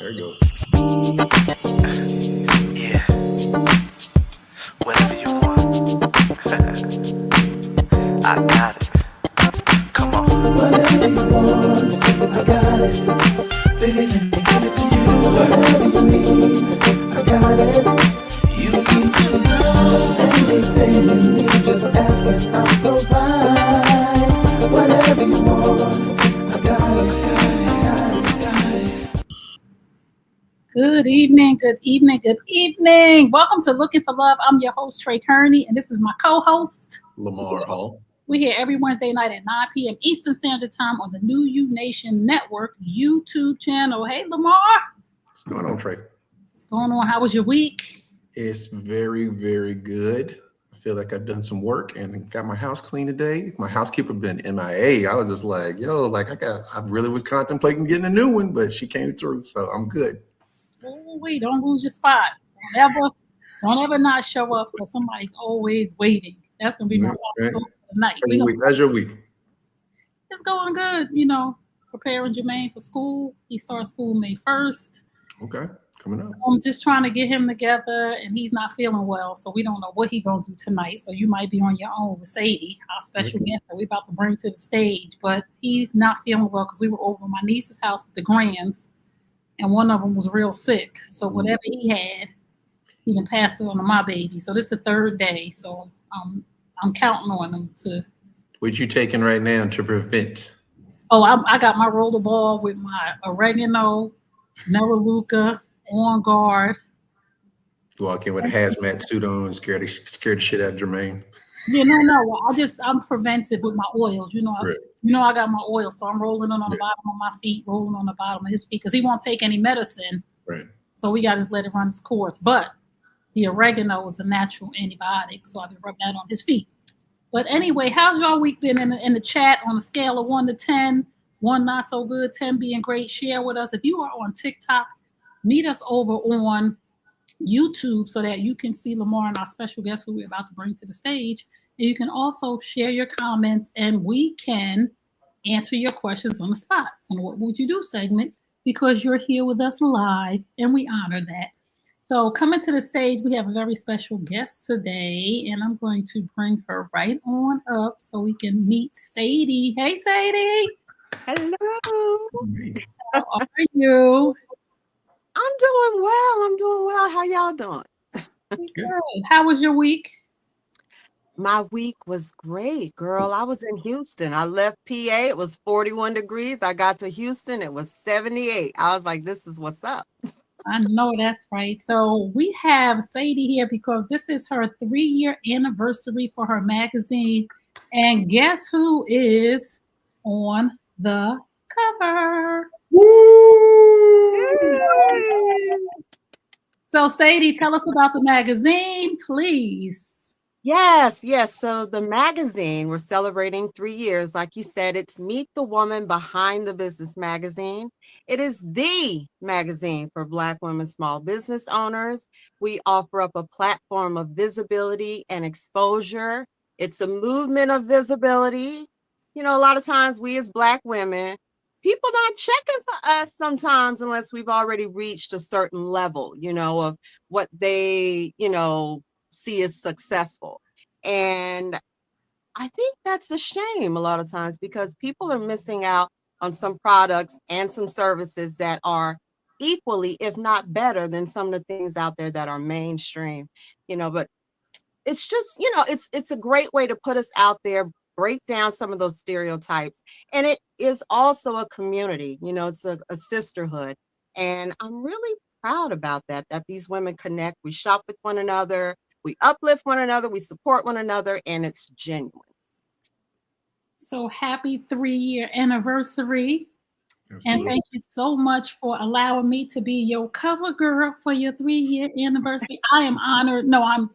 There you go. Yeah. Whatever you want. I got it. Come on. Whatever you want, I got it. Baby, let me give it to you. Whatever you need, I got it. You need to know anything you need, just ask and I'll provide. Whatever you want, I got it. Good evening, good evening, good evening. Welcome to Looking for Love. I'm your host, Trey Kearney, and this is my co-host, Lamar Hall. We're here every Wednesday night at 9 p.m. Eastern Standard Time on the New You Nation Network YouTube channel. Hey, Lamar. What's going on, Trey? What's going on? How was your week? It's very, very good. I feel like I've done some work and got my house clean today. My housekeeper been MIA. I was just like, I really was contemplating getting a new one, but she came through, so I'm good. Oh, wait, don't lose your spot. Don't ever not show up because somebody's always waiting. That's going to be my problem for the night. How's your week? It's going good, preparing Jermaine for school. He starts school May 1st. Okay, coming up. I'm just trying to get him together, and he's not feeling well, so we don't know what he's going to do tonight. So you might be on your own with Sadie, our special guest that we're about to bring to the stage. But he's not feeling well because we were over at my niece's house with the grands, and one of them was real sick. So whatever he had, he done passed it on to my baby. So this is the third day. So I'm counting on him to. What you taking right now to prevent? Oh, I got my rollerball with my oregano, melaleuca, on guard. Walk in with a hazmat suit on, scared the shit out of Jermaine. Yeah, no. I'm preventive with my oils. Right. I got my oil, so I'm rolling on the bottom of my feet, rolling on the bottom of his feet, because he won't take any medicine. Right. So we got to just let it run its course. But the oregano is a natural antibiotic, so I've been rubbing that on his feet. But anyway, how's y'all week been in the chat on a scale of 1 to 10? 1 not so good, 10 being great. Share with us. If you are on TikTok, meet us over on YouTube so that you can see Lamar and our special guest who we're about to bring to the stage. And you can also share your comments and we can answer your questions on the spot on What Would You Do segment, because you're here with us live and we honor that. So coming to the stage, we have a very special guest today, and I'm going to bring her right on up so we can meet Sadie. Hey, Sadie. Hello. How are you? I'm doing well. How y'all doing? Good. How was your week? My week was great, girl. I was in Houston. I left PA. It was 41 degrees. I got to Houston. It was 78. I was like, this is what's up. I know that's right. So we have Sadie here because this is her 3-year anniversary for her magazine. And guess who is on the cover? Woo! So Sadie, tell us about the magazine, please. Yes. So the magazine, we're celebrating 3 years. Like you said, it's Meet the Woman Behind the Business magazine. It is the magazine for Black women small business owners. We offer up a platform of visibility and exposure. It's a movement of visibility. A lot of times we as Black women, people not checking for us sometimes unless we've already reached a certain level, of what they, see as successful. And I think that's a shame a lot of times because people are missing out on some products and some services that are equally, if not better, than some of the things out there that are mainstream, but it's just, it's a great way to put us out there, break down some of those stereotypes. And it is also a community, it's a sisterhood. And I'm really proud about that these women connect. We shop with one another. We uplift one another, we support one another, and it's genuine. So happy 3-year anniversary. And thank you so much for allowing me to be your cover girl for your 3-year anniversary. I am honored. No, I'm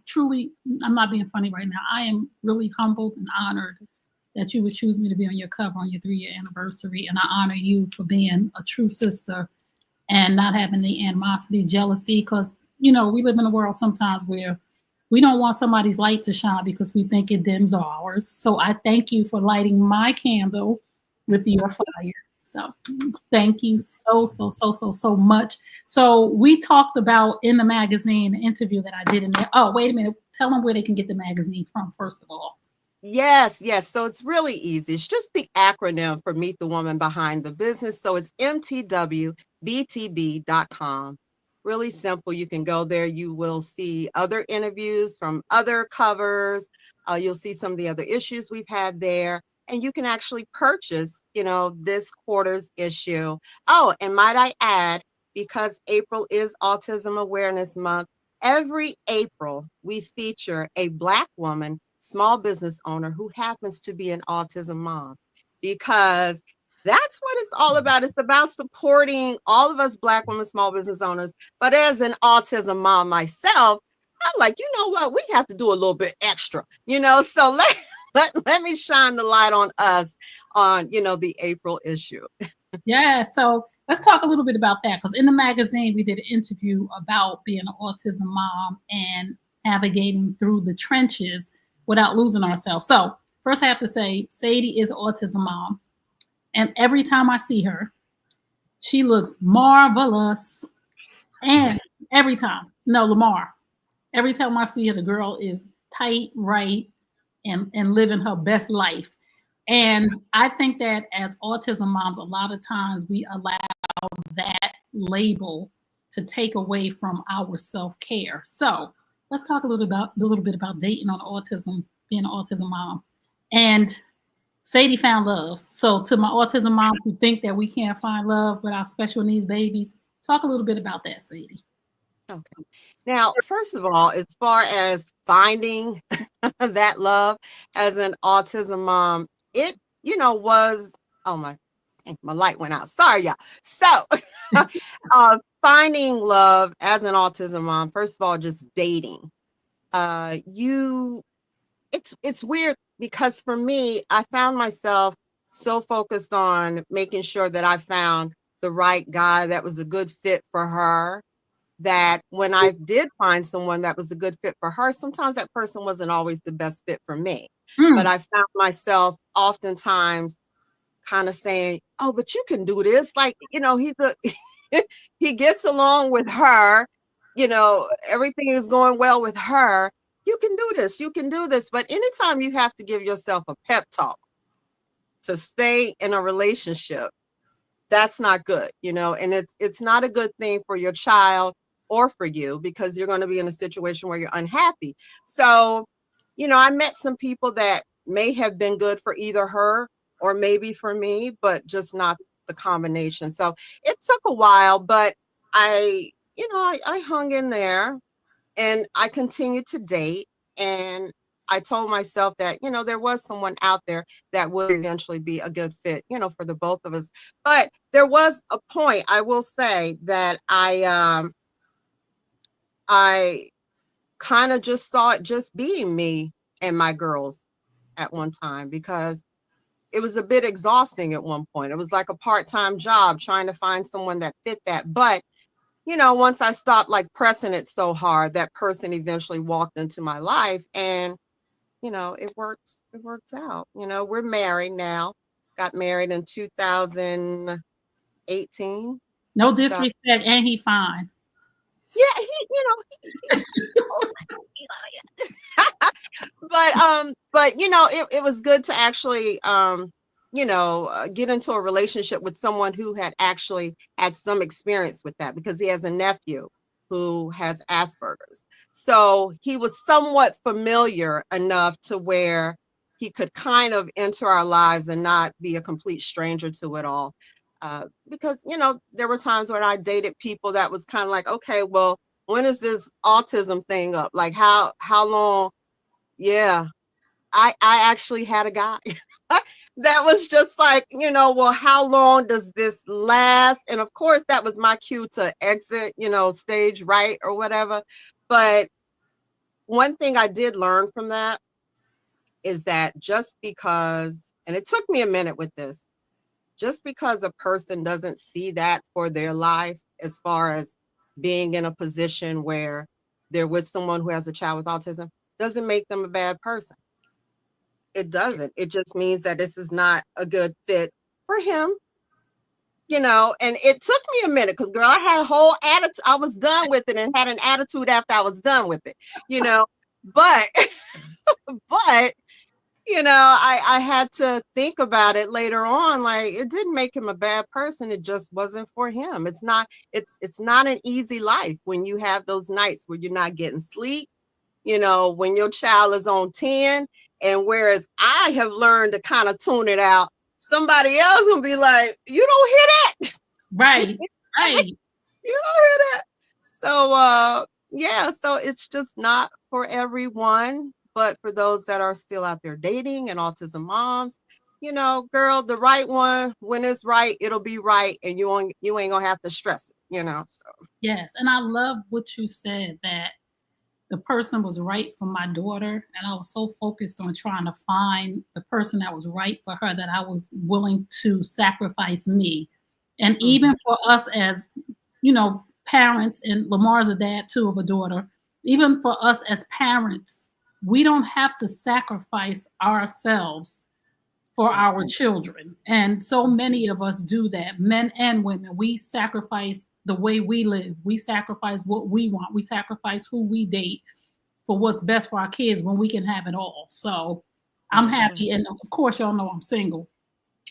not being funny right now. I am really humbled and honored that you would choose me to be on your cover on your 3-year anniversary. And I honor you for being a true sister and not having the animosity, jealousy, because, we live in a world sometimes where we don't want somebody's light to shine because we think it dims ours. So I thank you for lighting my candle with your fire. So thank you so much. So we talked about in the magazine, the interview that I did in there. Oh, wait a minute. Tell them where they can get the magazine from, first of all. Yes, yes. So it's really easy. It's just the acronym for Meet the Woman Behind the Business. So it's MTWBTB.com. Really simple. You can go there. You will see other interviews from other covers. You'll see some of the other issues we've had there. And you can actually purchase, this quarter's issue. Oh, and might I add, because April is Autism Awareness Month, every April we feature a Black woman small business owner who happens to be an autism mom, because that's what it's all about. It's about supporting all of us Black women small business owners. But as an autism mom myself, I'm like, you know what? We have to do a little bit extra, so let me shine the light on us on, the April issue. Yeah, so let's talk a little bit about that, because in the magazine we did an interview about being an autism mom and navigating through the trenches without losing ourselves. So first I have to say, Sadie is an autism mom. And every time I see her, she looks marvelous. And every time, no, Lamar, every time I see her, the girl is tight, right, and living her best life. And I think that as autism moms, a lot of times we allow that label to take away from our self-care. So let's talk a little bit about dating on autism, being an autism mom. And Sadie found love. So to my autism moms who think that we can't find love with our special needs babies, talk a little bit about that, Sadie. Okay. Now, first of all, as far as finding that love as an autism mom, it, was, oh my light went out. Sorry, y'all. So finding love as an autism mom, first of all, just dating. It's weird because for me, I found myself so focused on making sure that I found the right guy that was a good fit for her, that when I did find someone that was a good fit for her, sometimes that person wasn't always the best fit for me. But I found myself oftentimes kind of saying, oh, but you can do this. Like, he gets along with her, everything is going well with her. You can do this. You can do this. But anytime you have to give yourself a pep talk to stay in a relationship, that's not good, and it's not a good thing for your child or for you, because you're going to be in a situation where you're unhappy. So, I met some people that may have been good for either her or maybe for me, but just not the combination. So it took a while, but I hung in there and I continued to date. And I told myself that, there was someone out there that would eventually be a good fit, for the both of us. But there was a point, I will say, that I kind of just saw it just being me and my girls at one time, because it was a bit exhausting at one point. It was like a part-time job trying to find someone that fit that. But once I stopped like pressing it so hard, that person eventually walked into my life, and it works out. We're married now. Got married in 2018. No disrespect, and he fine. Yeah, but it was good to actually get into a relationship with someone who had actually had some experience with that, because he has a nephew who has Asperger's. So he was somewhat familiar enough to where he could kind of enter our lives and not be a complete stranger to it all. Because, there were times when I dated people that was kind of like, okay, well, when is this autism thing up? Like how long? Yeah, I actually had a guy that was just like, well, how long does this last? And of course, that was my cue to exit, stage right or whatever. But one thing I did learn from that is that just because, and it took me a minute with this, just because a person doesn't see that for their life, as far as being in a position where they're with someone who has a child with autism, doesn't make them a bad person. It doesn't. It just means that this is not a good fit for him you know, and it took me a minute because, girl, I had a whole attitude. I was done with it and had an attitude after I was done with it, you know, but, but, you know, I had to think about it later on. Like, it didn't make him a bad person. It just wasn't for him. It's not an easy life when you have those nights where you're not getting sleep, you know, when your child is on 10. And whereas I have learned to kind of tune it out, somebody else will be like, you don't hear that. Right. Right. You don't hear that. So, yeah, so it's just not for everyone. But for those that are still out there dating and autism moms, you know, girl, the right one, when it's right, it'll be right. And you ain't gonna have to stress it, you know. So Yes. And I love what you said, that the person was right for my daughter. And I was so focused on trying to find the person that was right for her that I was willing to sacrifice me. And even for us as, you know, parents, and Lamar's a dad too of a daughter, even for us as parents, we don't have to sacrifice ourselves for our children. And so many of us do that, men and women. We sacrifice the way we live. We sacrifice what we want. We sacrifice who we date for what's best for our kids when we can have it all. So I'm happy. And of course, y'all know I'm single.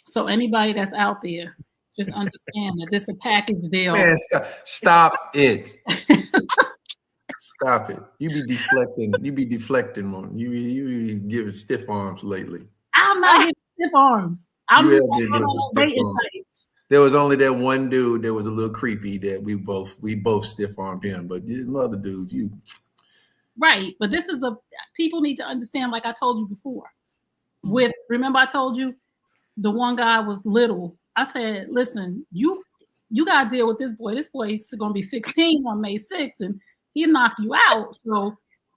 So anybody that's out there, just understand that this is a package deal. Man, stop it. Stop it. You be deflecting. You be deflecting on. You be giving stiff arms lately. I'm not giving stiff arms. I'm just dating sites. There was only that one dude that was a little creepy that we both stiff armed him, but these other dudes, you right. But this is people need to understand, like I told you before. Remember I told you the one guy was little. I said, listen, you gotta deal with this boy. This boy's gonna be 16 on May 6th, and he'll knock you out. So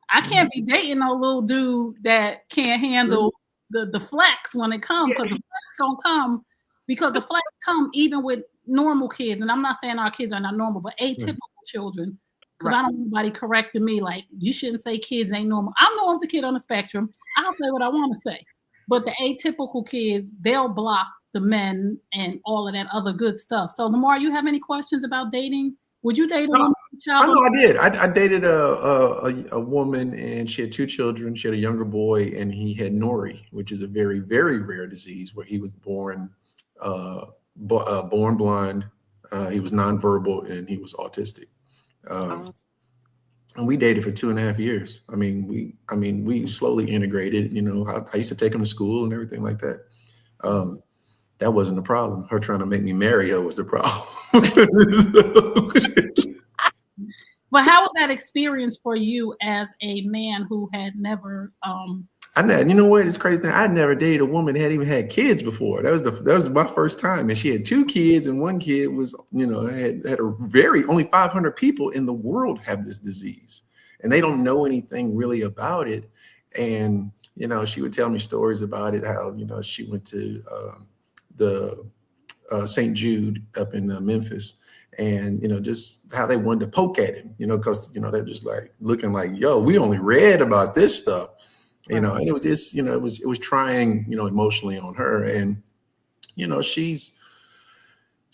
I can't be dating no little dude that can't handle the flex when it comes, because the flex gonna come, because the flex come even with normal kids. And I'm not saying our kids are not normal, but atypical children. Because I don't want anybody correcting me like, you shouldn't say kids ain't normal. I'm the kid on the spectrum. I'll say what I want to say. But the atypical kids, they'll block the men and all of that other good stuff. So Lamar, you have any questions about dating? Would you date a woman? I know I did. I dated a woman, and she had 2 children. She had a younger boy, and he had Nori, which is a very, very rare disease where he was born blind. He was nonverbal, and he was autistic. And we dated for 2.5 years. I mean, we slowly integrated. You know, I used to take him to school and everything like that. That wasn't the problem. Her trying to make me marry her was the problem. But how was that experience for you as a man who had never? You know what? It's crazy. I'd never dated a woman that had even had kids before. That was my first time, and she had 2 kids, and one kid was, you know, had only 500 people in the world have this disease, and they don't know anything really about it. And you know, she would tell me stories about it. How, you know, she went to the St. Jude up in Memphis, and you know, just how they wanted to poke at him, you know, because you know they're just like looking like, yo, we only read about this stuff. You know, and it was just, you know, it was trying, you know, emotionally on her. And, you know, she's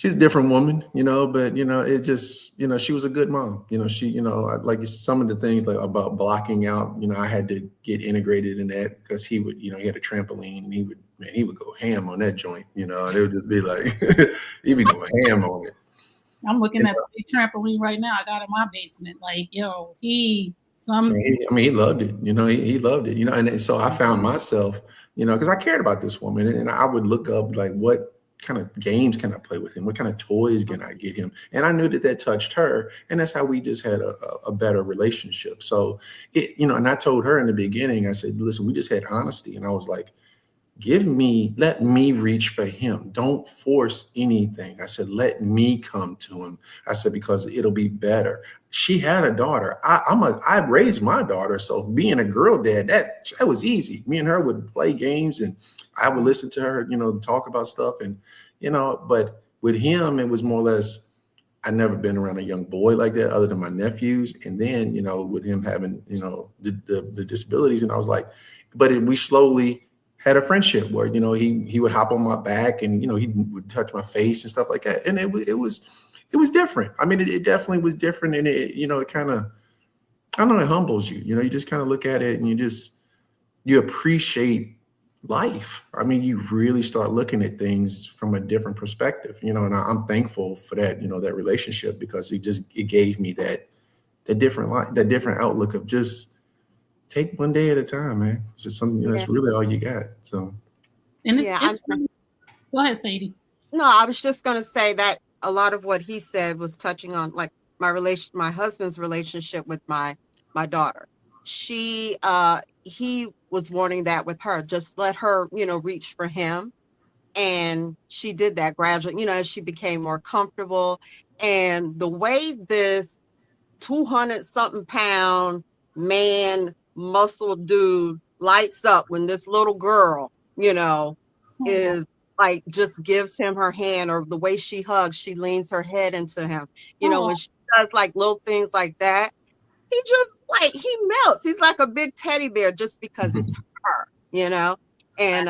a different woman, you know, but, you know, it just, you know, she was a good mom. You know, she, you know, like some of the things like about blocking out, you know, I had to get integrated in that because he would, you know, he had a trampoline, and he would go ham on that joint, you know, and it would just be like, he'd be going ham on it. I'm looking at the trampoline right now. I got in my basement. Like, yo, he loved it, you know, he loved it, you know, and so I found myself, you know, because I cared about this woman, and I would look up like, what kind of games can I play with him? What kind of toys can I get him? And I knew that touched her, and that's how we just had a better relationship. So, you know, and I told her in the beginning, I said, listen, we just had honesty, and I was like, let me reach for him. Don't force anything. I said, let me come to him. I said, because it'll be better. She had a daughter. I raised my daughter. So being a girl dad, that was easy. Me and her would play games, and I would listen to her, you know, talk about stuff. And, you know, but with him, it was more or less, I'd never been around a young boy like that other than my nephews. And then, you know, with him having, you know, the disabilities, and I was like, but we slowly had a friendship where, you know, he would hop on my back and, you know, he would touch my face and stuff like that. And it was different. I mean, it definitely was different. And it, you know, it kind of, I don't know, it humbles you. You know, you just kind of look at it and you appreciate life. I mean, you really start looking at things from a different perspective, you know, and I'm thankful for that, you know, that relationship, because it gave me that different life, that different outlook of just take one day at a time, man. It's just something, you know, that's really all you got. So, And Yeah, go ahead, Sadie. no, I was just going to say that a lot of what he said was touching on like my husband's relationship with my daughter. He was wanting that with her, just let her, you know, reach for him. And she did that gradually, you know, as she became more comfortable. And the way this 200 something pound man, muscle dude lights up when this little girl, you know, is like just gives him her hand, or the way she hugs, she leans her head into him, you know, when she does like little things like that, he just like he melts. He's like a big teddy bear just because it's her, you know. And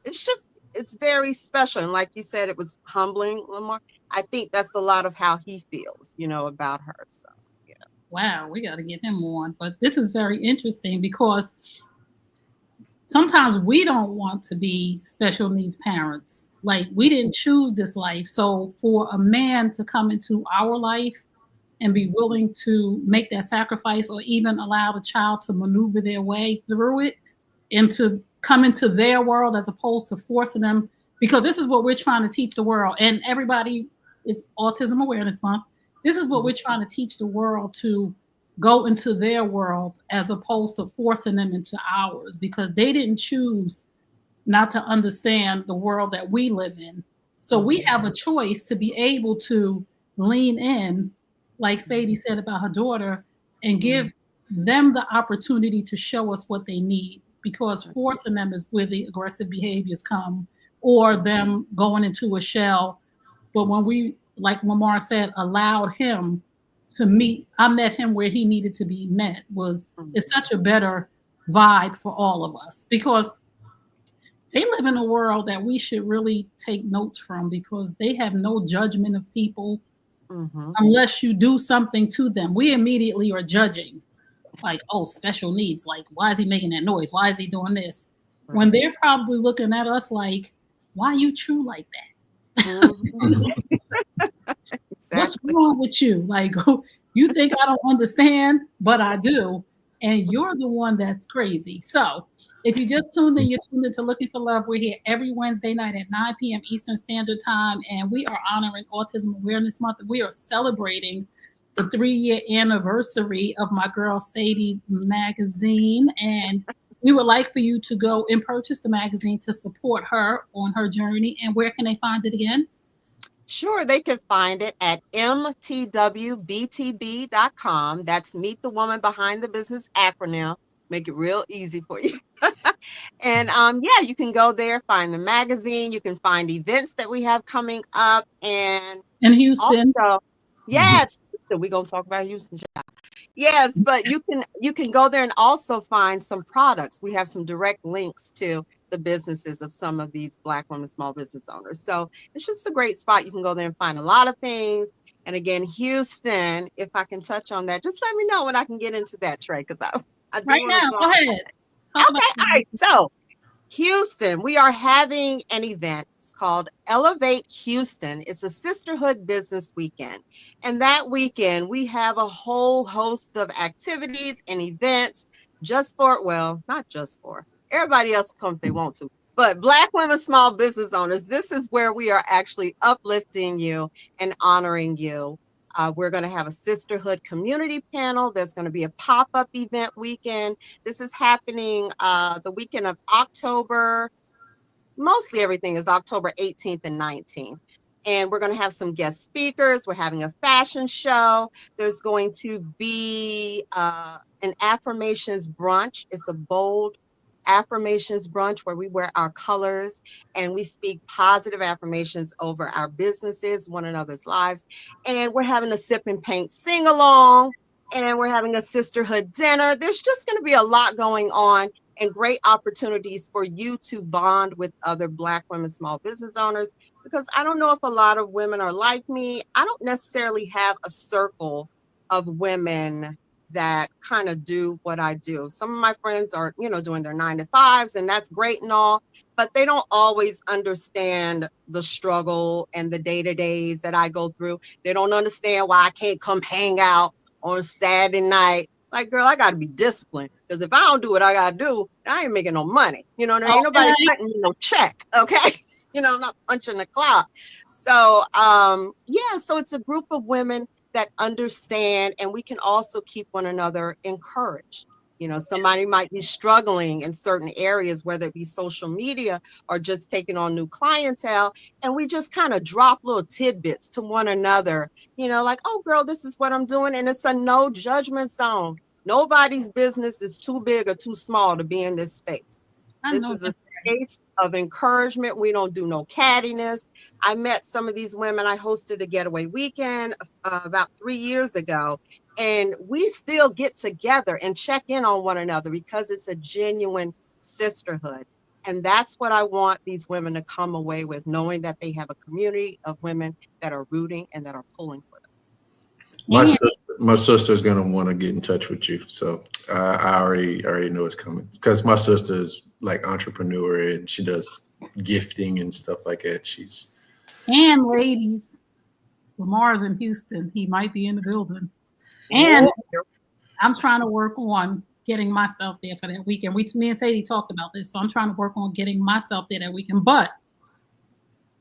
it's very special. And like you said, it was humbling, Lamar. I think that's a lot of how he feels, you know, about her. So yeah. Wow, we got to get him on. But this is very interesting because sometimes we don't want to be special needs parents. Like, we didn't choose this life. So for a man to come into our life and be willing to make that sacrifice, or even allow the child to maneuver their way through it and to come into their world, as opposed to forcing them, because this is what we're trying to teach the world. And everybody is Autism Awareness Month. This is what we're trying to teach the world, to go into their world as opposed to forcing them into ours, because they didn't choose not to understand the world that we live in. So we have a choice to be able to lean in, like Sadie said about her daughter, and give them the opportunity to show us what they need, because forcing them is where the aggressive behaviors come, or them going into a shell. But when we, like Lamar said, allowed him to I met him where he needed to be met, it's such a better vibe for all of us, because they live in a world that we should really take notes from, because they have no judgment of people unless you do something to them. We immediately are judging, like, oh, special needs. Like, why is he making that noise? Why is he doing this? Right. When they're probably looking at us like, why are you true like that? Exactly. What's wrong with you? Like, you think I don't understand, but I do. And you're the one that's crazy. So if you just tuned in, you're tuned into Looking for Love. We're here every Wednesday night at 9 p.m. Eastern Standard Time. And we are honoring Autism Awareness Month. We are celebrating the 3-year anniversary of my girl Sadie's magazine. And we would like for you to go and purchase the magazine to support her on her journey. And where can they find it again? Sure, they can find it at MTWBTB.com. That's Meet the Woman Behind the Business acronym. Make it real easy for you. And yeah, you can go there, find the magazine. You can find events that we have coming up. And in Houston. Also, yes, we're going to talk about Houston. Yes, but you can go there and also find some products. We have some direct links to the businesses of some of these Black women small business owners. So it's just a great spot. You can go there and find a lot of things. And again, Houston, if I can touch on that, just let me know when I can get into that, Trey, because I do right want now, to talk. Go ahead. Okay, all right. So Houston, we are having an event. It's called Elevate Houston. It's a sisterhood business weekend. And that weekend, we have a whole host of activities and events not just for, everybody else come if they want to. But Black women small business owners, this is where we are actually uplifting you and honoring you. We're going to have a sisterhood community panel. There's going to be a pop-up event weekend. This is happening the weekend of October. Mostly everything is October 18th and 19th. And we're going to have some guest speakers. We're having a fashion show. There's going to be an affirmations brunch. It's a bold affirmations brunch where we wear our colors and we speak positive affirmations over our businesses, one another's lives. And we're having a sip and paint sing along, and we're having a sisterhood dinner. There's just going to be a lot going on. and great opportunities for you to bond with other Black women small business owners. Because I don't know if a lot of women are like me. I don't necessarily have a circle of women that kind of do what I do. Some of my friends are, doing their 9 to 5s, and that's great and all, but they don't always understand the struggle and the day-to-days that I go through. They don't understand why I can't come hang out on Saturday night. Like, girl, I got to be disciplined, because if I don't do what I got to do, I ain't making no money. Ain't nobody cutting me no check, okay? I'm not punching the clock. So, so it's a group of women that understand, and we can also keep one another encouraged. Somebody might be struggling in certain areas, whether it be social media or just taking on new clientele, and we just kind of drop little tidbits to one another, like, oh, girl, this is what I'm doing, and it's a no judgment zone. Nobody's business is too big or too small to be in this space. This is a space of encouragement. We don't do no cattiness. I met some of these women. I hosted a getaway weekend about 3 years ago, and we still get together and check in on one another because it's a genuine sisterhood. And that's what I want these women to come away with, knowing that they have a community of women that are rooting and that are pulling for them. My sister's gonna want to get in touch with you, so I already know it's coming, because my sister is like entrepreneur and she does gifting and stuff like that. And ladies, Lamar's in Houston. He might be in the building, and I'm trying to work on getting myself there for that weekend. Me and Sadie talked about this, so I'm trying to work on getting myself there that weekend. But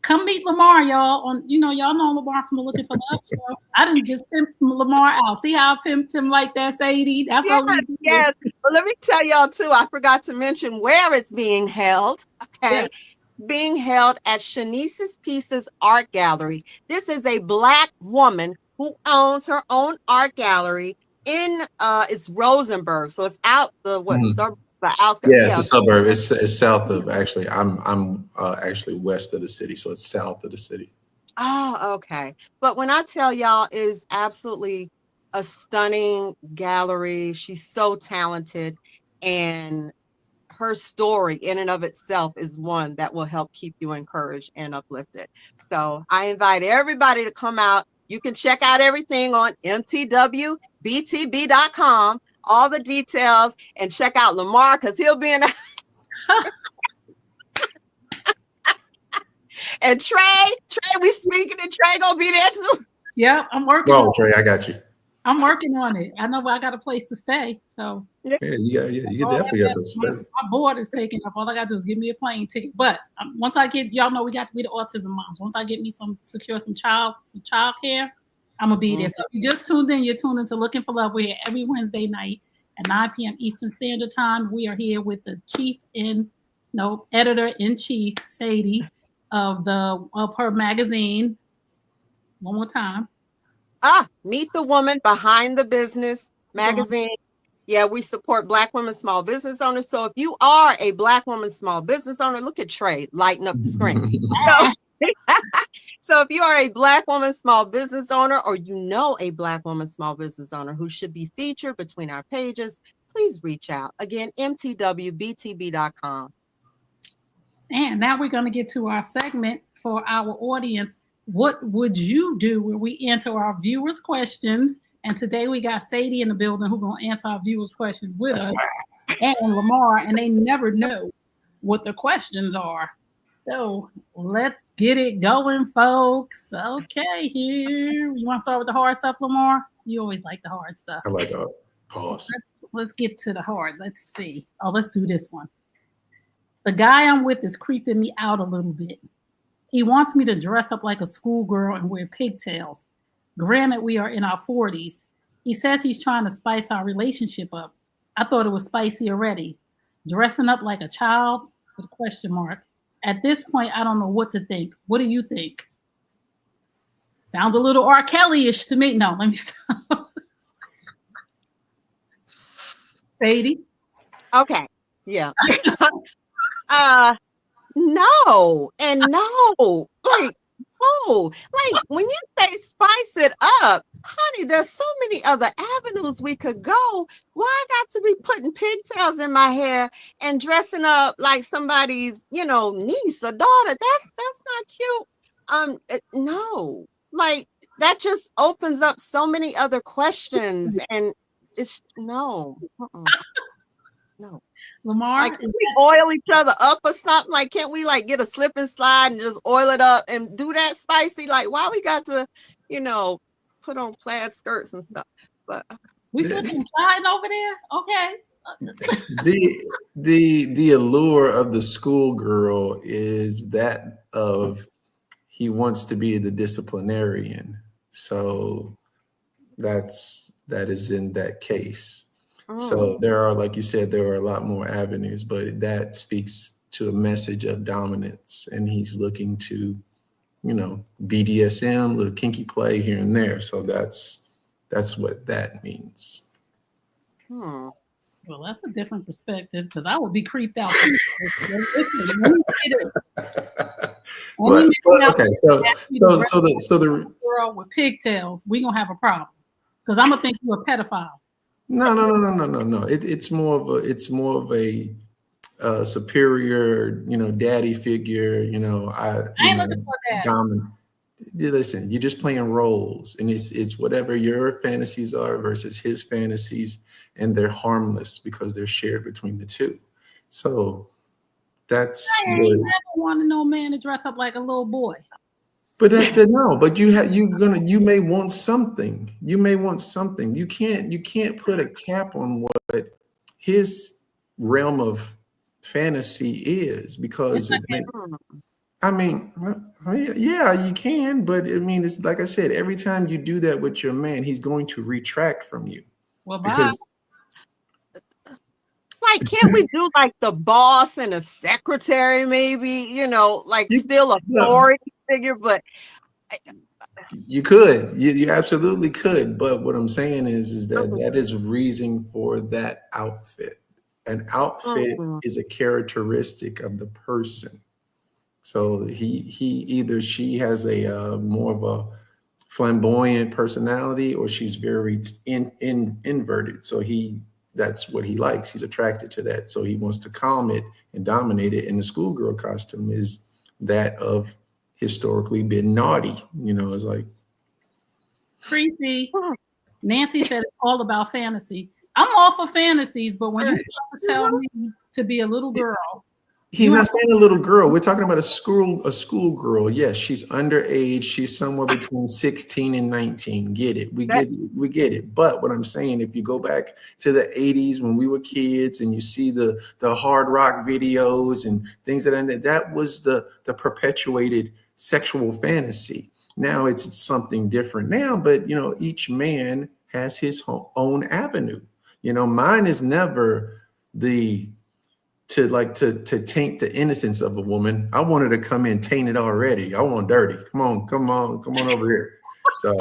come meet Lamar, y'all. Y'all know Lamar from the Looking for Love show. I didn't just pimp Lamar out. See how I pimped him like that, Sadie? That's what we do. Yes. Well, let me tell y'all too, I forgot to mention where it's being held. Okay. Yes. Being held at Shanice's Pieces Art Gallery. This is a Black woman who owns her own art gallery in it's Rosenberg. So it's out the suburb. Yeah, it's a suburb. It's south of, actually, I'm actually west of the city, so it's south of the city. Oh, okay. But when I tell y'all, it is absolutely a stunning gallery. She's so talented, and her story in and of itself is one that will help keep you encouraged and uplifted. So I invite everybody to come out. You can check out everything on MTWBTB.com, all the details, and check out Lamar, because he'll be in the and Trey, we speaking, and Trey gonna be there too. Yeah, I'm working. Oh, Trey, I got you. I'm working on it. I know I got a place to stay, so you definitely got to stay. My board is taken up. All I gotta do is give me a plane ticket. But once I get, y'all know we got to be the autism moms. Once I get me some child care, I'm gonna be there. So if you just tuned in, you're tuned into Looking for Love. We're here every Wednesday night at 9 p.m. Eastern Standard Time. We are here with the editor-in-chief, Sadie, of her magazine. One more time. Meet the Woman Behind the Business magazine. Yeah, we support Black women small business owners. So if you are a Black woman small business owner, look at Trey lighting up the screen. So if you are a Black woman small business owner, or a Black woman small business owner who should be featured between our pages, please reach out. Again, MTWBTB.com. And now we're going to get to our segment for our audience. What would you do, where we answer our viewers' questions? And today we got Sadie in the building who's going to answer our viewers' questions with us, and Lamar, and they never know what the questions are. So let's get it going, folks. Okay, here. You want to start with the hard stuff, Lamar? You always like the hard stuff. I like that. Pause. Let's get to the hard. Let's see. Oh, let's do this one. The guy I'm with is creeping me out a little bit. He wants me to dress up like a schoolgirl and wear pigtails. Granted, we are in our 40s. He says he's trying to spice our relationship up. I thought it was spicy already. Dressing up like a child? With a question mark. At this point, I don't know what to think. What do you think? Sounds a little R. Kelly-ish to me. No, let me stop. Sadie? Okay. Yeah. No, and no. Like, oh, like when you say spice it up, honey, there's so many other avenues we could go. Why I got to be putting pigtails in my hair and dressing up like somebody's, niece or daughter? That's not cute. No, like that just opens up so many other questions, and it's no. No. Lamar, like, can we oil each other up or something? Like, can't we like get a slip and slide and just oil it up and do that spicy? Like, why we got to, put on plaid skirts and stuff? But we slipping sliding over there. Okay. The allure of the schoolgirl is that of he wants to be the disciplinarian. So that is in that case. So there are, like you said, there are a lot more avenues, but that speaks to a message of dominance, and he's looking to, BDSM, little kinky play here and there. So that's what that means. Well, that's a different perspective, because I would be creeped out. Okay, so the girl with pigtails, we gonna have a problem, because I'm gonna think you're a pedophile. No. It's more of a superior, daddy figure. I ain't looking for that. Dominant. Listen, you're just playing roles, and it's whatever your fantasies are versus his fantasies, and they're harmless because they're shared between the two. So that's. I ain't never wanted no man to dress up like a little boy. But that's the no. But you may want something. You may want something. You can't put a cap on what his realm of fantasy is, because I mean, yeah, you can, but I mean, it's like I said, every time you do that with your man, he's going to retract from you. Well, bye. Like, can't we do like the boss and a secretary, maybe, still authority figure, but you could, you absolutely could. But what I'm saying is that is reason for that outfit. An outfit is a characteristic of the person. So she has a more of a flamboyant personality, or she's very inverted. So that's what he likes. He's attracted to that. So he wants to calm it and dominate it. And the schoolgirl costume is that of historically been naughty. It's like creepy. Nancy said it's all about fantasy. I'm all for fantasies, but when you start to tell me to be a little girl. He's not saying a little girl. We're talking about a schoolgirl. Yes, she's underage. She's somewhere between 16 and 19. Get it? We get it. But what I'm saying, if you go back to the 80s when we were kids and you see the hard rock videos and things that was the perpetuated sexual fantasy. Now it's something different now, but each man has his own avenue. Mine is never to taint the innocence of a woman. I want her to come in tainted already. I want dirty. Come on over here. So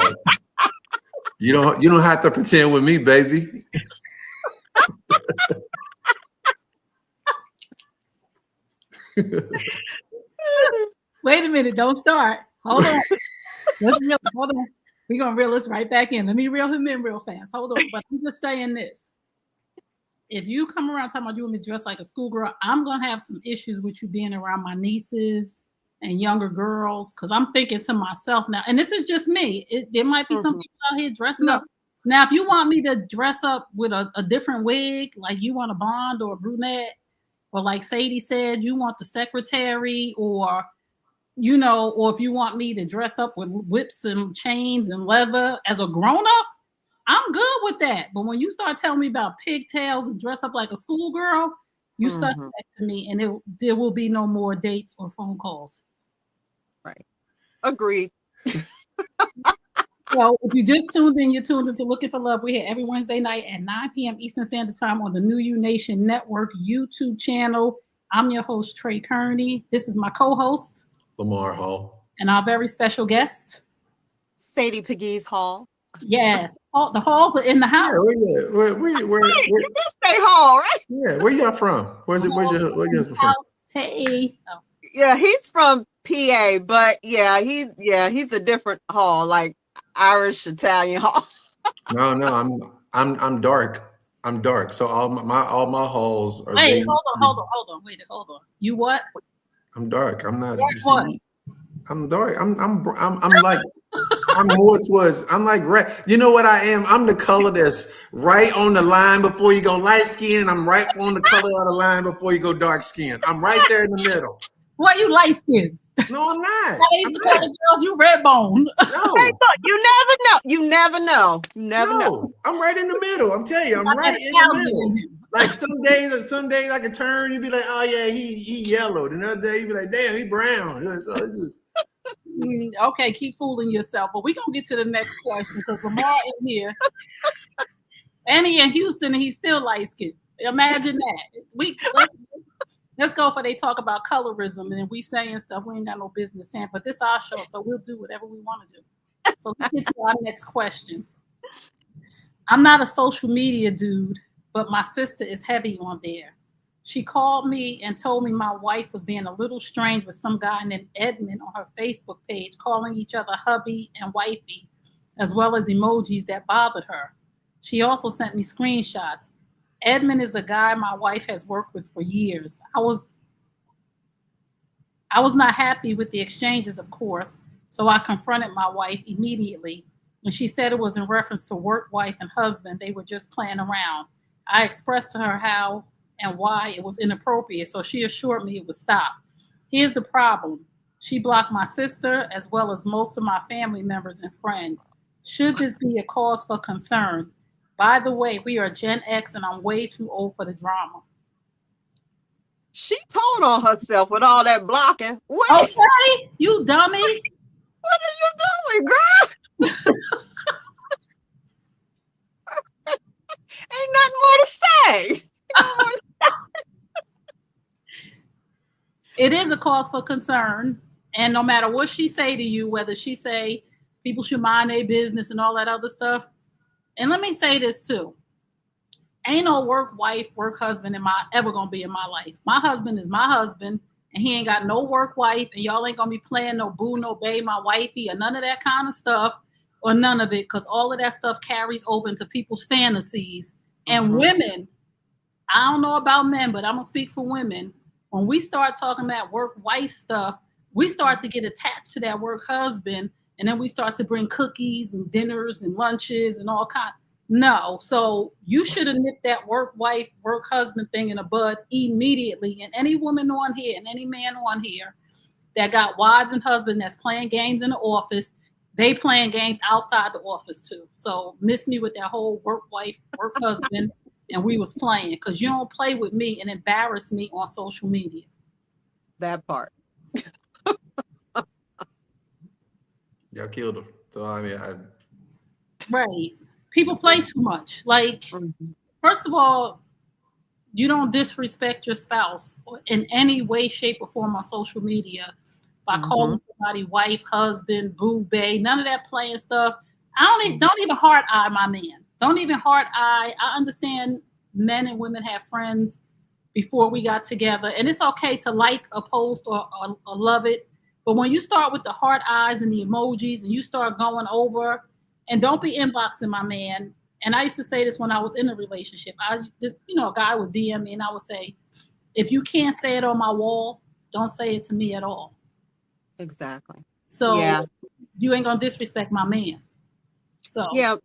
you don't have to pretend with me, baby. Wait a minute, don't start. Hold on. Hold on. We're gonna reel this right back in. Let me reel him in real fast. Hold on. But I'm just saying this. If you come around talking about you want me to dress like a schoolgirl, I'm gonna have some issues with you being around my nieces and younger girls, because I'm thinking to myself now, and this is just me. There might be some people out here dressing up. Now, if you want me to dress up with a different wig, like you want a blonde or a brunette, or like Sadie said, you want the secretary, or or if you want me to dress up with whips and chains and leather as a grown-up, I'm good with that. But when you start telling me about pigtails and dress up like a schoolgirl, you suspect to me, and there will be no more dates or phone calls. Right. Agreed. So if you just tuned in, you're tuned into Looking for Love. We're here every Wednesday night at 9 p.m. Eastern Standard Time on the New You Nation Network YouTube channel. I'm your host, Trey Kearney. This is my co-host, Lamar Hall. And our very special guest, Sadie Pegues-Hall. Yes, the Halls are in the house. Yeah, where you just say Hall, right? Yeah, where y'all from? Where's your husband from? Hey. Oh. Yeah, he's from PA, but he's a different Hall. Like, Irish Italian. No, I'm dark. I'm dark. So all my halls are Hey, beige. hold on. Wait, hold on. You what? I'm dark. I'm not. Dark You see what? me? I'm dark. I'm like. I'm more towards. I'm like red. You know what I am? I'm the color that's right on the line before you go light skin. I'm right on the color of the line before you go dark skin. I'm right there in the middle. Why you light skinned? No, I'm not. I used to call the girls you red bone. No, You never know. You never know. You never know. no. I'm right in the middle. I'm telling you, I'm right in the middle. Like some days I could turn. You'd be like, oh yeah, he yellowed. Another day you'd be like, damn, he brown. So it's just, Okay, keep fooling yourself. But we're gonna get to the next question because Lamar in here. And he in Houston and he's still light skinned. Imagine that. Let's go for they talk about colorism and we saying stuff we ain't got no business saying. But this our show, so we'll do whatever we want to do. So let's get to our next question. I'm not a social media dude, but my sister is heavy on there. She called me and told me my wife was being a little strange with some guy named Edmund on her Facebook page, calling each other hubby and wifey, as well as emojis that bothered her. She also sent me screenshots. Edmund is a guy my wife has worked with for years. I was not happy with the exchanges, of course, so I confronted my wife immediately. When she said it was in reference to work wife and husband, they were just playing around. I expressed to her how and why it was inappropriate, so she assured me it would stop. Here's the problem. She blocked my sister as well as most of my family members and friends. Should this be a cause for concern? By the way, we are Gen X and I'm way too old for the drama. She told on herself with all that blocking. Wait, Okay, you dummy. what are you doing, girl? Ain't nothing more to say. It is a cause for concern. And no matter what she say to you, whether she say people should mind their business and all that other stuff. And let me say this too. Ain't no work wife, work husband ever gonna be in my life. My husband is my husband and he ain't got no work wife and y'all ain't gonna be playing no boo, no babe, my wifey or none of that kind of stuff or none of it because all of that stuff carries over into people's fantasies. And women, I don't know about men, but I'm gonna speak for women. When we start talking about work wife stuff, we start to get attached to that work husband, and then we start to bring cookies and dinners and lunches and all kind. No, so you should have nipped that work wife, work husband thing in the bud immediately. And any woman on here and any man on here that got wives and husbands that's playing games in the office, they playing games outside the office too. So miss me with that whole work wife, work husband. And we was playing because you don't play with me and embarrass me on social media. That part. y'all killed him. So I mean, Right. People play too much. Like, first of all, you don't disrespect your spouse in any way, shape, or form on social media by calling somebody wife, husband, boo, bae, none of that playing stuff. Don't even heart eye my man. Don't even heart eye. I understand men and women have friends before we got together, and it's okay to like a post or love it. But when you start with the heart eyes and the emojis and you start going over, and don't be inboxing my man. And I used to say this when I was in a relationship. A guy would DM me and I would say, if you can't say it on my wall, don't say it to me at all. Exactly. So you ain't gonna disrespect my man. So yeah,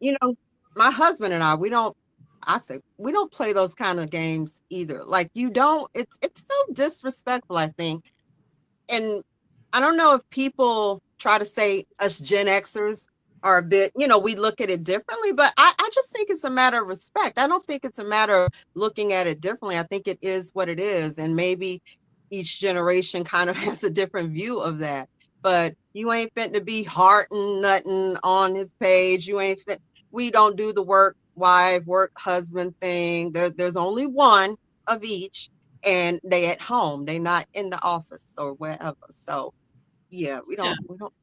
my husband and we don't play those kind of games either. Like it's so disrespectful, I think. And I don't know if people try to say us Gen Xers are a bit, we look at it differently, but I just think it's a matter of respect. I don't think it's a matter of looking at it differently. I think it is what it is. And maybe each generation kind of has a different view of that. But you ain't fit to be hearting nothing on his page. You ain't fit. We don't do the work wife, work husband thing. There's only one of each, and they at home. They not in the office or wherever. So yeah, we don't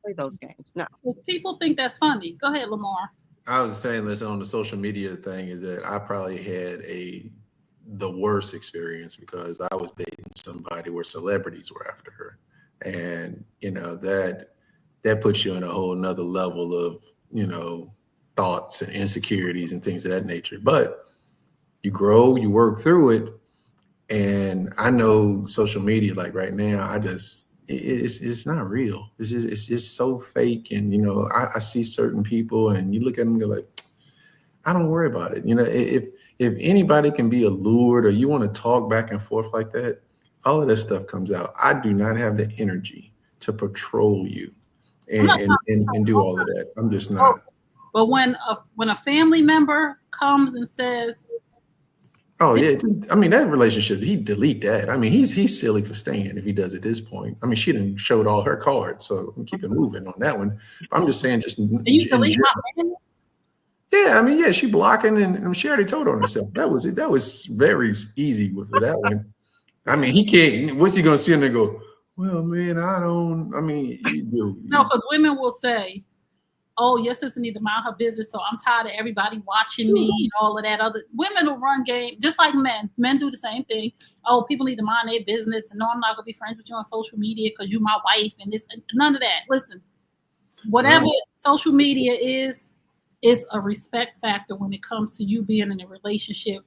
play those games. No. Because people think that's funny. Go ahead, Lamar. I was saying this on the social media thing is that I probably had the worst experience because I was dating somebody where celebrities were after her. And, that puts you in a whole nother level of thoughts and insecurities and things of that nature. But you grow, you work through it. And I know social media, like right now, it's not real. It's just so fake. And, I see certain people and you look at them and go like, I don't worry about it. If anybody can be allured or you want to talk back and forth like that, all of that stuff comes out. I do not have the energy to patrol you and do all of that. I'm just not. But when a family member comes and says, oh yeah, I mean that relationship, he'd delete that. I mean he's silly for staying if he does at this point. I mean she didn't showed all her cards, so keep it moving on that one. But I'm just saying, just you delete my family? Yeah, I mean yeah, she blocking and she already told on herself. That was very easy with that one. I mean he can't. What's he gonna see and they go? Well, man, you do. No, because women will say, oh, your sister need to mind her business, so I'm tired of everybody watching me and all of that. Other women will run game just like men. Men do the same thing. Oh, people need to mind their business, and no, I'm not gonna be friends with you on social media because you're my wife and this. None of that. Listen, whatever social media is a respect factor when it comes to you being in a relationship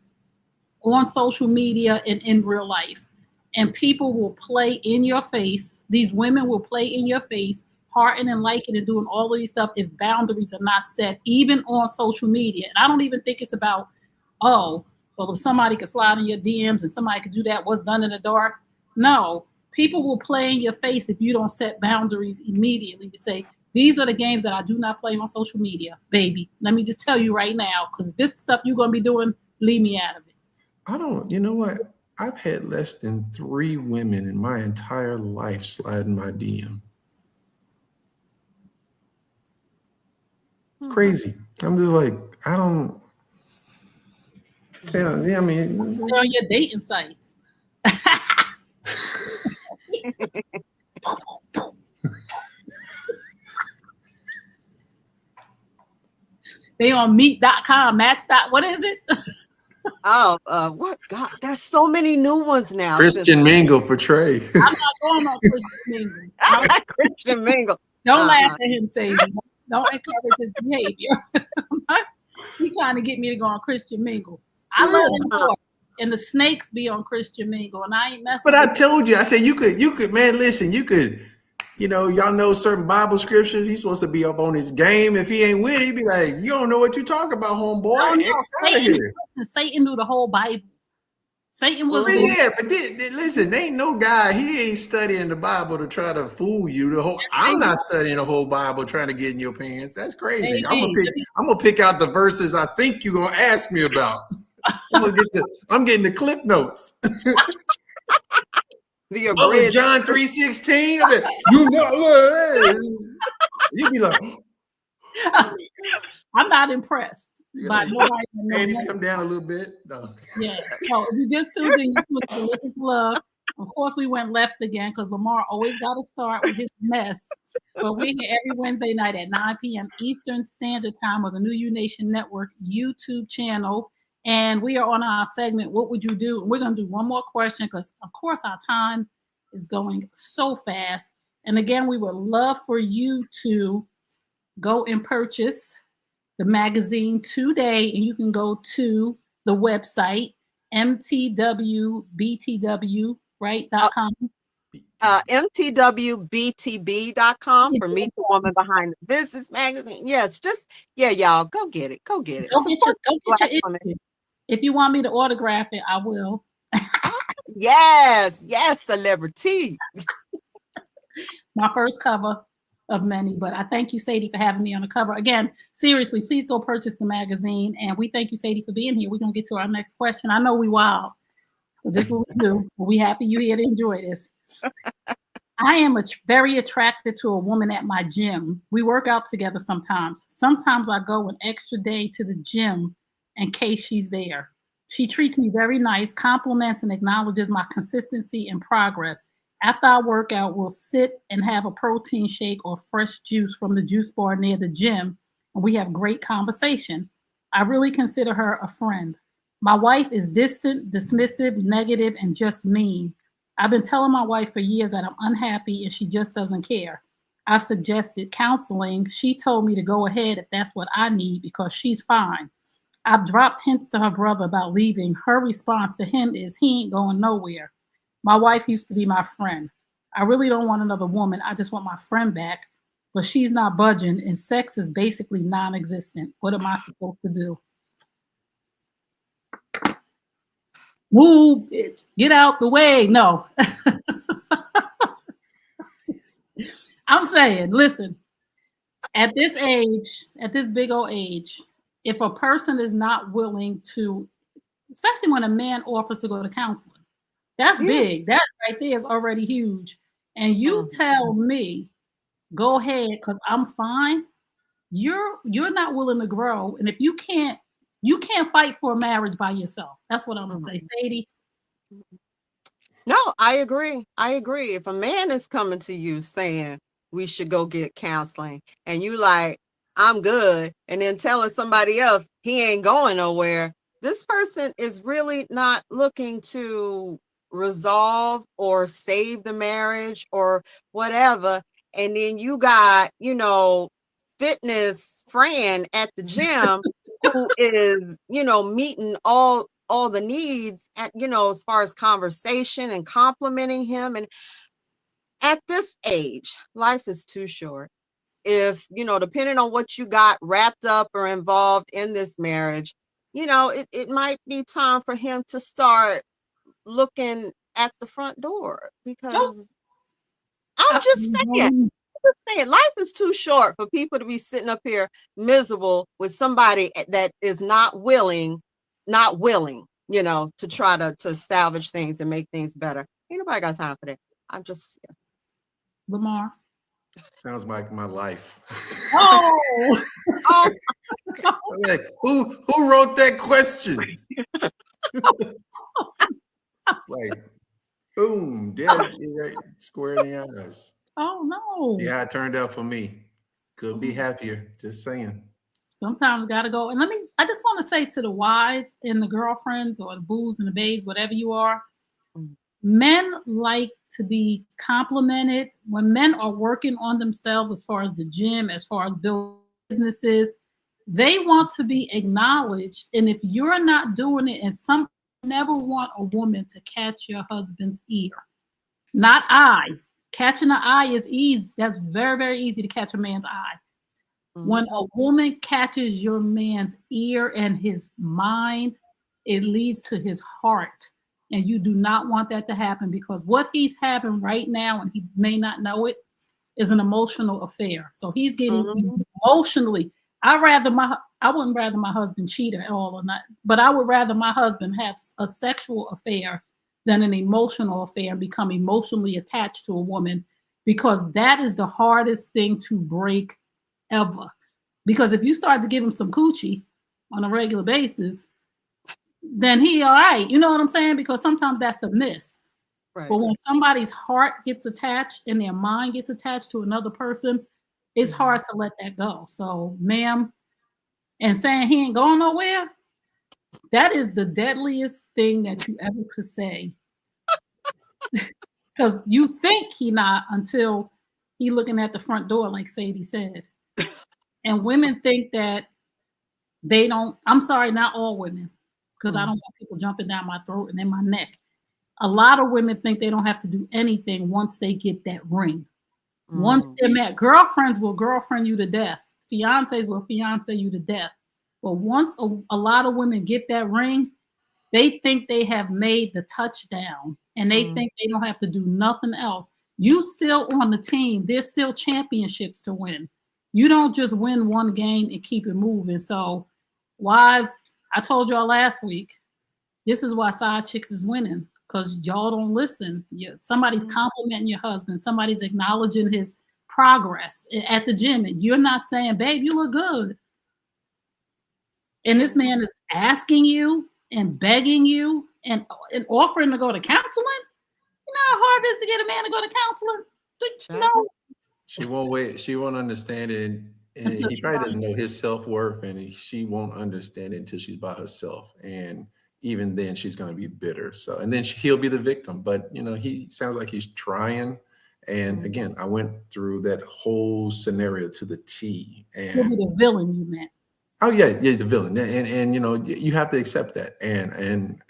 on social media and in real life. And people will play in your face. These women will play in your face, hearting and liking and doing all of these stuff if boundaries are not set, even on social media. And I don't even think it's about, oh, well, if somebody could slide in your DMs and somebody could do that, what's done in the dark? No, people will play in your face if you don't set boundaries immediately to say, these are the games that I do not play on social media, baby. Let me just tell you right now, because this stuff you're going to be doing, leave me out of it. You know what? I've had less than 3 women in my entire life slide in my DM. Crazy. I'm just like, I don't sound. Yeah, I mean, they're on your dating sites. They on meet.com, match. What is it? What God? There's so many new ones now. Christian Mingle for Trey. I'm not going on Christian Mingle. Christian Mingle. Don't laugh at him, Sadie. Don't encourage his behavior. He's trying to get me to go on Christian Mingle. I love him more. And the snakes be on Christian Mingle, and I ain't messing. But I told you, I said you could, man. Listen, you could. Y'all know certain Bible scriptures. He's supposed to be up on his game. If he ain't with, he'd be like, "You don't know what you talk about, homeboy." Satan knew the whole Bible. Satan was. But listen, ain't no guy. He ain't studying the Bible to try to fool you. I'm not studying the whole Bible trying to get in your pants. That's crazy. I'm gonna pick out the verses I think you're gonna ask me about. I'm getting the clip notes. John 3:16. You'd be like, I'm not impressed by nobody. And he's come down a little bit. No. Yeah. So if you just tuned in, you put the Liquid Love. Of course, we went left again because Lamar always got to start with his mess. But we're here every Wednesday night at 9 p.m. Eastern Standard Time on the New U Nation Network YouTube channel. And we are on our segment, What Would You Do? And we're going to do one more question because, of course, our time is going so fast. And again, we would love for you to go and purchase the magazine today. And you can go to the website, MTWBTW, right, .com. MTWBTB.com for Meet the Woman Behind the Business Magazine. Yes, y'all, go get it. Go get it. Go get your issue. If you want me to autograph it, I will. Yes, celebrity. My first cover of many, but I thank you, Sadie, for having me on the cover. Again, seriously, please go purchase the magazine. And we thank you, Sadie, for being here. We're going to get to our next question. I know we wild, but this is what we do. We happy you're here to enjoy this. I am very attracted to a woman at my gym. We work out together sometimes. Sometimes I go an extra day to the gym in case she's there. She treats me very nice, compliments and acknowledges my consistency and progress. After our workout, we'll sit and have a protein shake or fresh juice from the juice bar near the gym, and we have great conversation. I really consider her a friend. My wife is distant, dismissive, negative, and just mean. I've been telling my wife for years that I'm unhappy and she just doesn't care. I've suggested counseling. She told me to go ahead if that's what I need because she's fine. I've dropped hints to her brother about leaving. Her response to him is he ain't going nowhere. My wife used to be my friend. I really don't want another woman. I just want my friend back, but she's not budging and sex is basically non-existent. What am I supposed to do? Move, bitch. Get out the way. No. I'm saying, listen, at this age, at this big old age, if a person is not willing to, especially when a man offers to go to counseling, that's big. That right there is already huge. And you tell me, go ahead, because I'm fine. You're not willing to grow. And if you can't fight for a marriage by yourself. That's what I'm gonna say. Sadie. No, I agree. I agree. If a man is coming to you saying we should go get counseling and you like, I'm good, and then telling somebody else he ain't going nowhere, this person is really not looking to resolve or save the marriage or whatever. And then you got, fitness Fran at the gym who is, meeting all the needs at, as far as conversation and complimenting him. And at this age, life is too short. If, depending on what you got wrapped up or involved in this marriage, it might be time for him to start looking at the front door, because I'm just saying, life is too short for people to be sitting up here miserable with somebody that is not willing, to try to salvage things and make things better. Ain't nobody got time for that. I'm just Lamar. Sounds like my life. Oh, Like, who wrote that question? It's like, boom, dead right square in the eyes. Oh no. See how it turned out for me. Could be happier. Just saying. Sometimes gotta go. And I just want to say to the wives and the girlfriends or the boos and the babes, whatever you are, men like to be complimented. When men are working on themselves as far as the gym, as far as building businesses, they want to be acknowledged. And if you're not doing it, and some never want a woman to catch your husband's ear, not eye. Catching the eye is easy. That's very, very easy to catch a man's eye. When a woman catches your man's ear and his mind, it leads to his heart. And you do not want that to happen, because what he's having right now, and he may not know it, is an emotional affair. So he's getting emotionally. I wouldn't rather my husband cheat at all or not, but I would rather my husband have a sexual affair than an emotional affair and become emotionally attached to a woman, because that is the hardest thing to break ever. Because if you start to give him some coochie on a regular basis, then he all right. You know what I'm saying? Because sometimes that's the miss. Right. But when somebody's heart gets attached and their mind gets attached to another person, it's hard to let that go. So, ma'am, and saying he ain't going nowhere, that is the deadliest thing that you ever could say. Because you think he not until he looking at the front door, like Sadie said. And women think that they don't, I'm sorry, not all women, because I don't want people jumping down my throat and in my neck. A lot of women think they don't have to do anything once they get that ring. Once they're met, girlfriends will girlfriend you to death. Fiancés will fiancé you to death. But once a lot of women get that ring, they think they have made the touchdown, and they think they don't have to do nothing else. You still on the team. There's still championships to win. You don't just win one game and keep it moving. So, wives, I told y'all last week, this is why side chicks is winning, because y'all don't listen. Somebody's complimenting your husband. Somebody's acknowledging his progress at the gym, and you're not saying, babe, you look good. And this man is asking you and begging you and offering to go to counseling. You know how hard it is to get a man to go to counseling? No. She won't wait. She won't understand it. And he probably doesn't know his self-worth, and she won't understand it until she's by herself. And even then she's going to be bitter. So, and then he'll be the victim. But, he sounds like he's trying. And again, I went through that whole scenario to the T. Maybe And the villain you meant. oh yeah, the villain. And you know, you have to accept that. And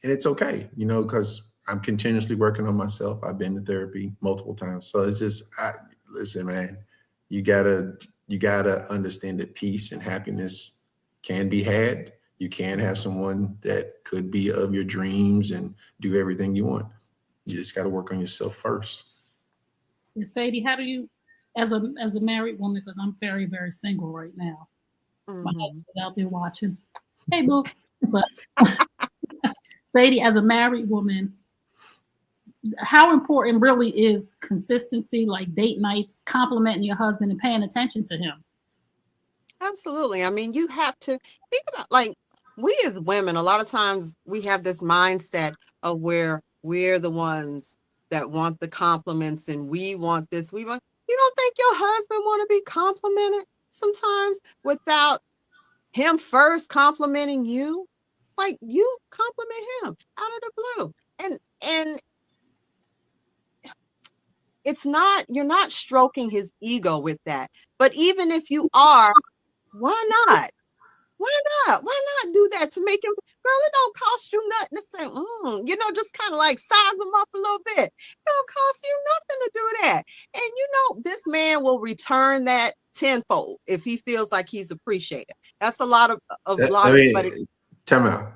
it's okay, you know, because I'm continuously working on myself. I've been to therapy multiple times. So it's just listen, man, you gotta understand that peace and happiness can be had. You can have someone that could be of your dreams and do everything you want. You just got to work on yourself first. And Sadie, how do you, as a married woman, because I'm very, very single right now. My husband's out there watching. Hey, boo. But Sadie, as a married woman, how important really is consistency, like date nights, complimenting your husband and paying attention to him? Absolutely. I mean, you have to think about, like, we as women, a lot of times we have this mindset of where we're the ones that want the compliments and we want this. You don't think your husband want to be complimented sometimes without him first complimenting you? Like, you compliment him out of the blue. And it's not, you're not stroking his ego with that. But even if you are, why not? Why not? Why not do that to make him, girl, it don't cost you nothing to say, you know, just kind of like size him up a little bit. It don't cost you nothing to do that. And you know, this man will return that tenfold if he feels like he's appreciated. That's a lot of time out.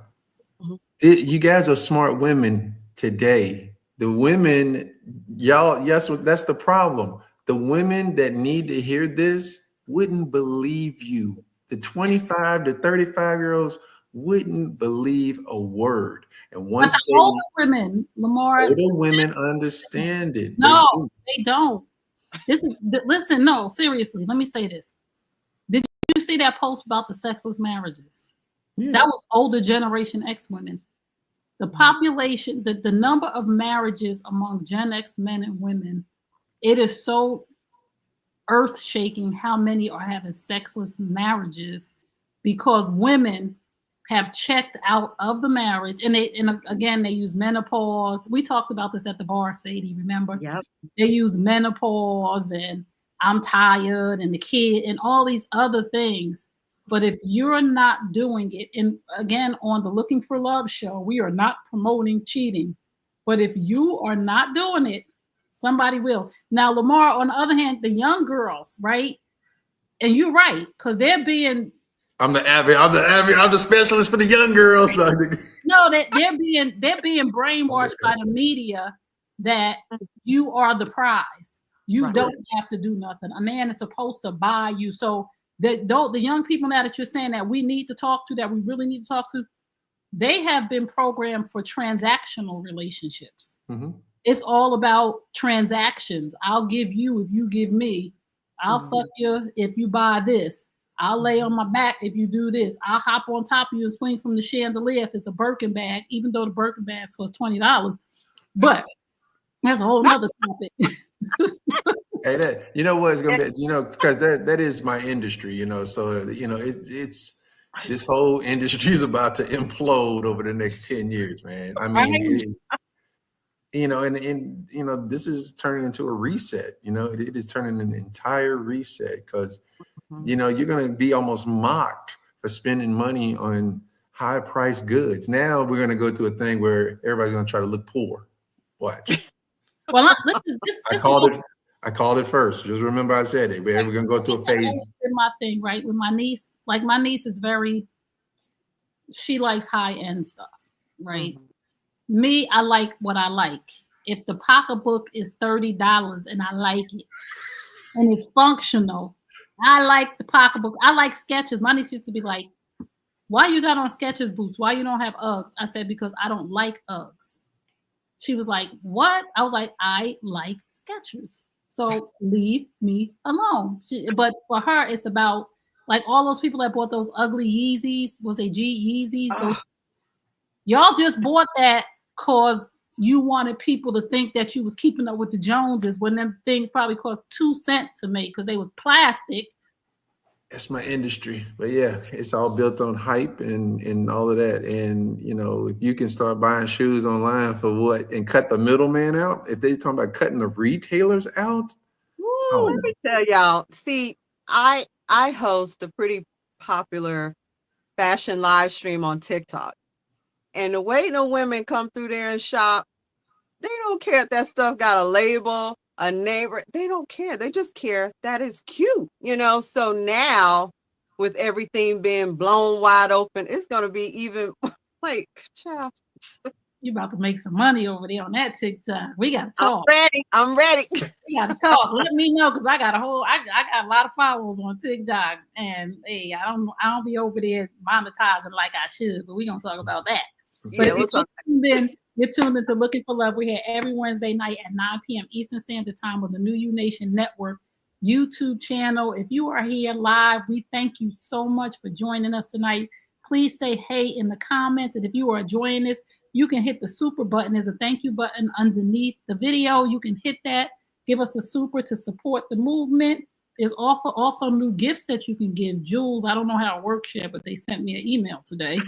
You guys are smart women today. The women, y'all, yes, that's the problem. The women that need to hear this wouldn't believe you. The 25 to 35-year-olds wouldn't believe a word. And once the older women, Lamar, older women understand it. No, they don't. Listen, no, seriously, let me say this. Did you see that post about the sexless marriages? Yeah. That was older generation X women. The population, the number of marriages among Gen X men and women, it is so earth-shaking how many are having sexless marriages because women have checked out of the marriage, and again they use menopause. We talked about this at the bar, Sadie, remember? Yep. They use menopause and I'm tired and the kid and all these other things. But if you're not doing it, and again on the Looking for Love show, we are not promoting cheating, but if you are not doing it, somebody will. Now, Lamar, on the other hand, the young girls, right? And you're right, because they're being. I'm the specialist for the young girls. No, they're being brainwashed by the media that you are the prize. You don't have to do nothing. A man is supposed to buy you. So the young people now that you're saying that we need to talk to, that we really need to talk to, they have been programmed for transactional relationships. Mm-hmm. It's all about transactions. I'll give you if you give me. I'll suck you if you buy this. I'll lay on my back if you do this. I'll hop on top of you and swing from the chandelier if it's a Birkin bag, even though the Birkin bags cost $20. But that's a whole nother topic. Hey, you know what it's gonna be, you know, because that is my industry, you know. So you know, it's this whole industry is about to implode over the next 10 years, man. I mean, you know, and you know, this is turning into a reset. You know, it is turning an entire reset because you know you're gonna be almost mocked for spending money on high-priced goods. Now we're gonna go through a thing where everybody's gonna try to look poor. Watch. Well, I called it first. Just remember I said it. We're gonna go through a phase. My thing, right? With my niece, like my niece is she likes high-end stuff, right? Mm-hmm. Me, I like what I like. If the pocketbook is $30 and I like it and it's functional, I like the pocketbook. I like Skechers. My niece used to be like, why you got on Skechers boots? Why you don't have Uggs? I said, because I don't like Uggs. She was like, what? I was like, I like Skechers. So leave me alone. But for her, it's about like all those people that bought those ugly Yeezys. Was they Yeezys? Y'all just bought that because you wanted people to think that you was keeping up with the Joneses when them things probably cost 2 cents to make because they was plastic. That's my industry. But yeah, it's all built on hype and all of that. And you know, if you can start buying shoes online for what and cut the middleman out, if they talking about cutting the retailers out, Woo, let me tell y'all. See, I host a pretty popular fashion live stream on TikTok. And the way the women come through there and shop, they don't care if that stuff got a label, a name. They don't care. They just care that it's cute, you know? So now, with everything being blown wide open, it's going to be even like, child. You about to make some money over there on that TikTok. We got to talk. I'm ready. We got to talk. Let me know, because I got a lot of followers on TikTok, and hey, I don't be over there monetizing like I should, but we're going to talk about that. But Yeah, if you're tuned into Looking for Love. We're here every Wednesday night at 9 p.m. Eastern Standard Time on the New You Nation Network YouTube channel. If you are here live, we thank you so much for joining us tonight. Please say hey in the comments. And if you are enjoying this, you can hit the super button. There's a thank you button underneath the video. You can hit that. Give us a super to support the movement. There's also new gifts that you can give. Jules, I don't know how it works yet, but they sent me an email today.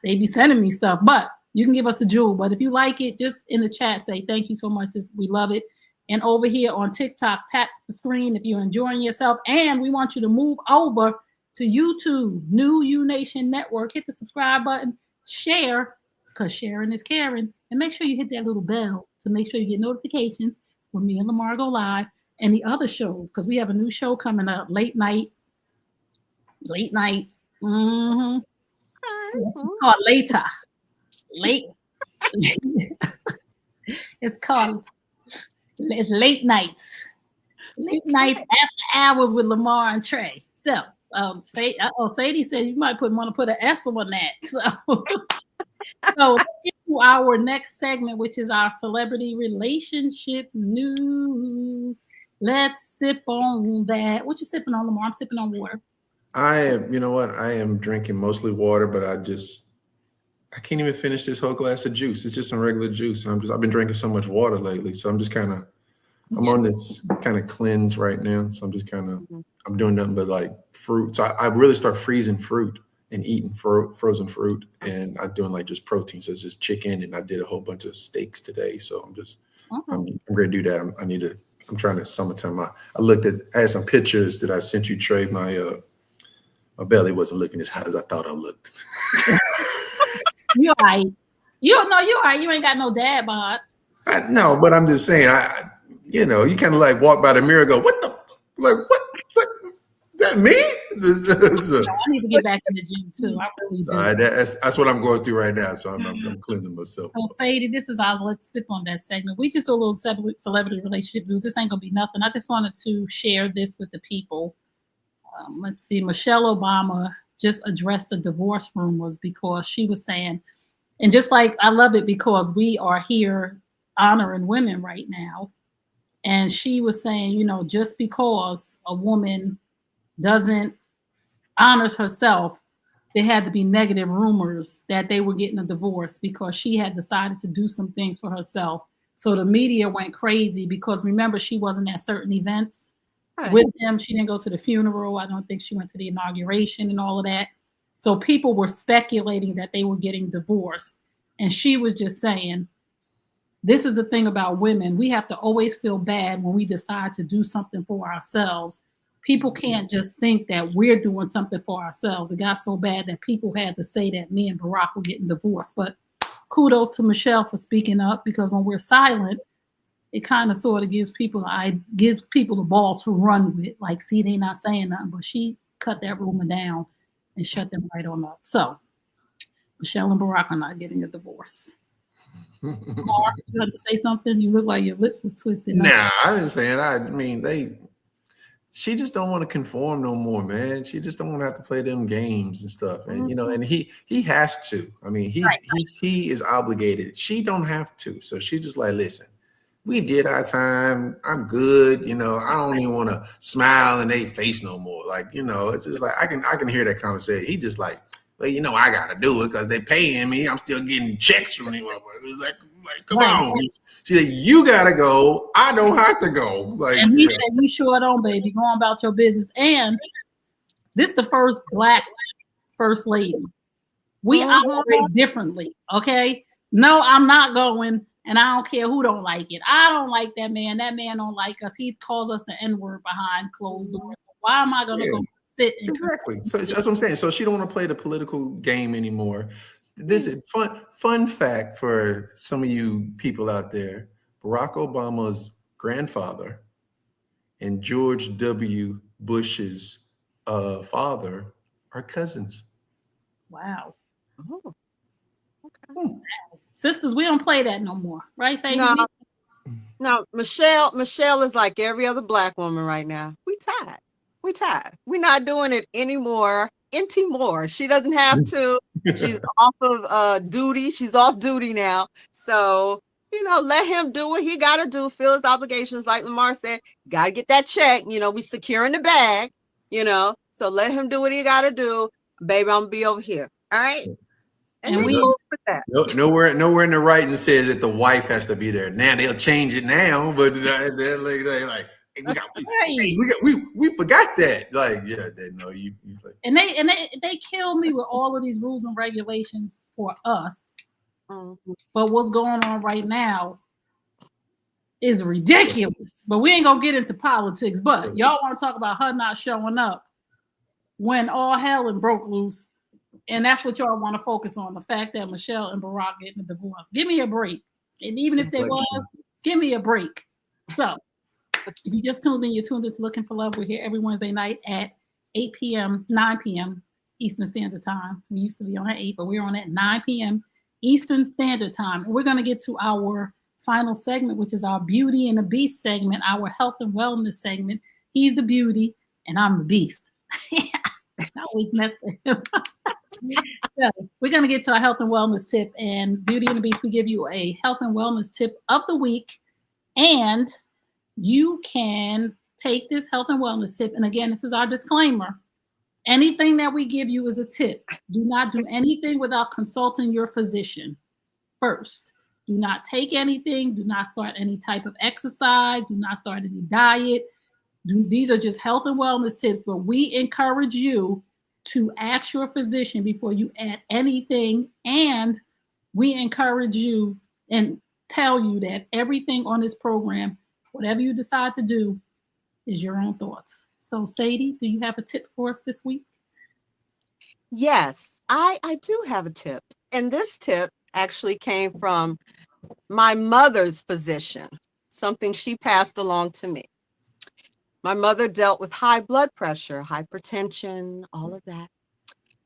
They be sending me stuff, but you can give us a jewel. But if you like it, just in the chat, say thank you so much. We love it. And over here on TikTok, tap the screen if you're enjoying yourself. And we want you to move over to YouTube, New You Nation Network. Hit the subscribe button, share, because sharing is caring. And make sure you hit that little bell to make sure you get notifications when me and Lamar go live and the other shows, because we have a new show coming up, late night. Mm-hmm. It's called later. Late. It's late nights. Late nights after hours with Lamar and Trey. So Sadie said you might want to put an S on that. So let's get to our next segment, which is our celebrity relationship news. Let's sip on that. What you sipping on, Lamar? I'm sipping on water. I am drinking mostly water, but I can't even finish this whole glass of juice. It's just some regular juice. And I've been drinking so much water lately. So I'm just I'm on this kind of cleanse right now. So I'm just I'm doing nothing but like fruit. So I really start freezing fruit and eating frozen fruit. And I'm doing like just protein. So it's just chicken. And I did a whole bunch of steaks today. So I'm going to do that. I'm trying to summertime. I had some pictures that I sent you, Trey. My belly wasn't looking as hot as I thought I looked. You're right. You're right. You ain't got no dad bod. No, but I'm just saying, you kind of like walk by the mirror and go, what? Is that me? I need to get back in the gym too. I really do. That's what I'm going through right now. So I'm cleansing myself. So Sadie, this is our let's sip on that segment. We just do a little celebrity relationship news. This ain't gonna be nothing. I just wanted to share this with the people. Let's see. Michelle Obama just addressed the divorce rumors because she was saying, and just like I love it because we are here honoring women right now. And she was saying, just because a woman doesn't honor herself, there had to be negative rumors that they were getting a divorce because she had decided to do some things for herself. So the media went crazy because remember, she wasn't at certain events with them. She didn't go to the funeral. I don't think she went to the inauguration and all of that. So people were speculating that they were getting divorced. And she was just saying, this is the thing about women. We have to always feel bad when we decide to do something for ourselves. People can't just think that we're doing something for ourselves. It got so bad that people had to say that me and Barack were getting divorced. But kudos to Michelle for speaking up, because when we're silent, it kind of sort of gives people the ball to run with. Like, see, they're not saying nothing, but she cut that rumor down and shut them right on up. So Michelle and Barack are not getting a divorce. Mark, you had to say something? You look like your lips was twisted. Nah, I didn't say it. She just don't want to conform no more, man. She just don't want to have to play them games and stuff. And and he has to. I mean, he is obligated. She don't have to. So she's just like, listen, we did our time. I'm good. I don't even want to smile in their face no more. Like, it's just like I can hear that conversation. He just like, well, I gotta do it because they paying me. I'm still getting checks from anyone. It's like, Like, come on. She said, you gotta go. I don't have to go. Like, and he said, you sure don't, baby. Go on about your business. And this is the first Black first lady. We operate differently, okay? No, I'm not going, and I don't care who don't like it. I don't like that man. That man don't like us. He calls us the N-word behind closed doors. So why am I gonna go sit and exactly? So that's what I'm saying. So she don't want to play the political game anymore. This is fun fact for some of you people out there. Barack Obama's grandfather and George W. Bush's father are cousins. Wow. Oh, okay. Sisters, we don't play that no more, right? Sadie? No, Michelle is like every other Black woman right now. We tired. We're not doing it anymore. She doesn't have to. She's off of duty. She's off duty now. So, let him do what he got to do, fill his obligations. Like Lamar said, got to get that check. We secure in the bag, So let him do what he got to do. Baby, I'm going to be over here. All right? And we cool with that. Nowhere in the writing says that the wife has to be there. Now they'll change it now, but they're like, we forgot that. Like, yeah, no, you and they kill me with all of these rules and regulations for us. But what's going on right now is ridiculous. But we ain't gonna get into politics. But y'all want to talk about her not showing up when all hell and broke loose. And that's what y'all want to focus on, the fact that Michelle and Barack getting a divorce. Give me a break. And even if they was, give me a break. So if you just tuned in, you're tuned into Looking for Love. We're here every Wednesday night at 8 p.m., 9 p.m. Eastern Standard Time. We used to be on at 8, but we're on at 9 p.m. Eastern Standard Time. And we're going to get to our final segment, which is our Beauty and the Beast segment, our health and wellness segment. He's the beauty, and I'm the beast. I always mess with him. So we're going to get to our health and wellness tip, and Beauty and the Beast, we give you a health and wellness tip of the week, and you can take this health and wellness tip. And again, this is our disclaimer. Anything that we give you is a tip. Do not do anything without consulting your physician first. Do not take anything. Do not start any type of exercise. Do not start any diet. These are just health and wellness tips, but we encourage you to ask your physician before you add anything. And we encourage you and tell you that everything on this program, whatever you decide to do, is your own thoughts. So Sadie, do you have a tip for us this week? Yes, I do have a tip. And this tip actually came from my mother's physician, something she passed along to me. My mother dealt with high blood pressure, hypertension, all of that.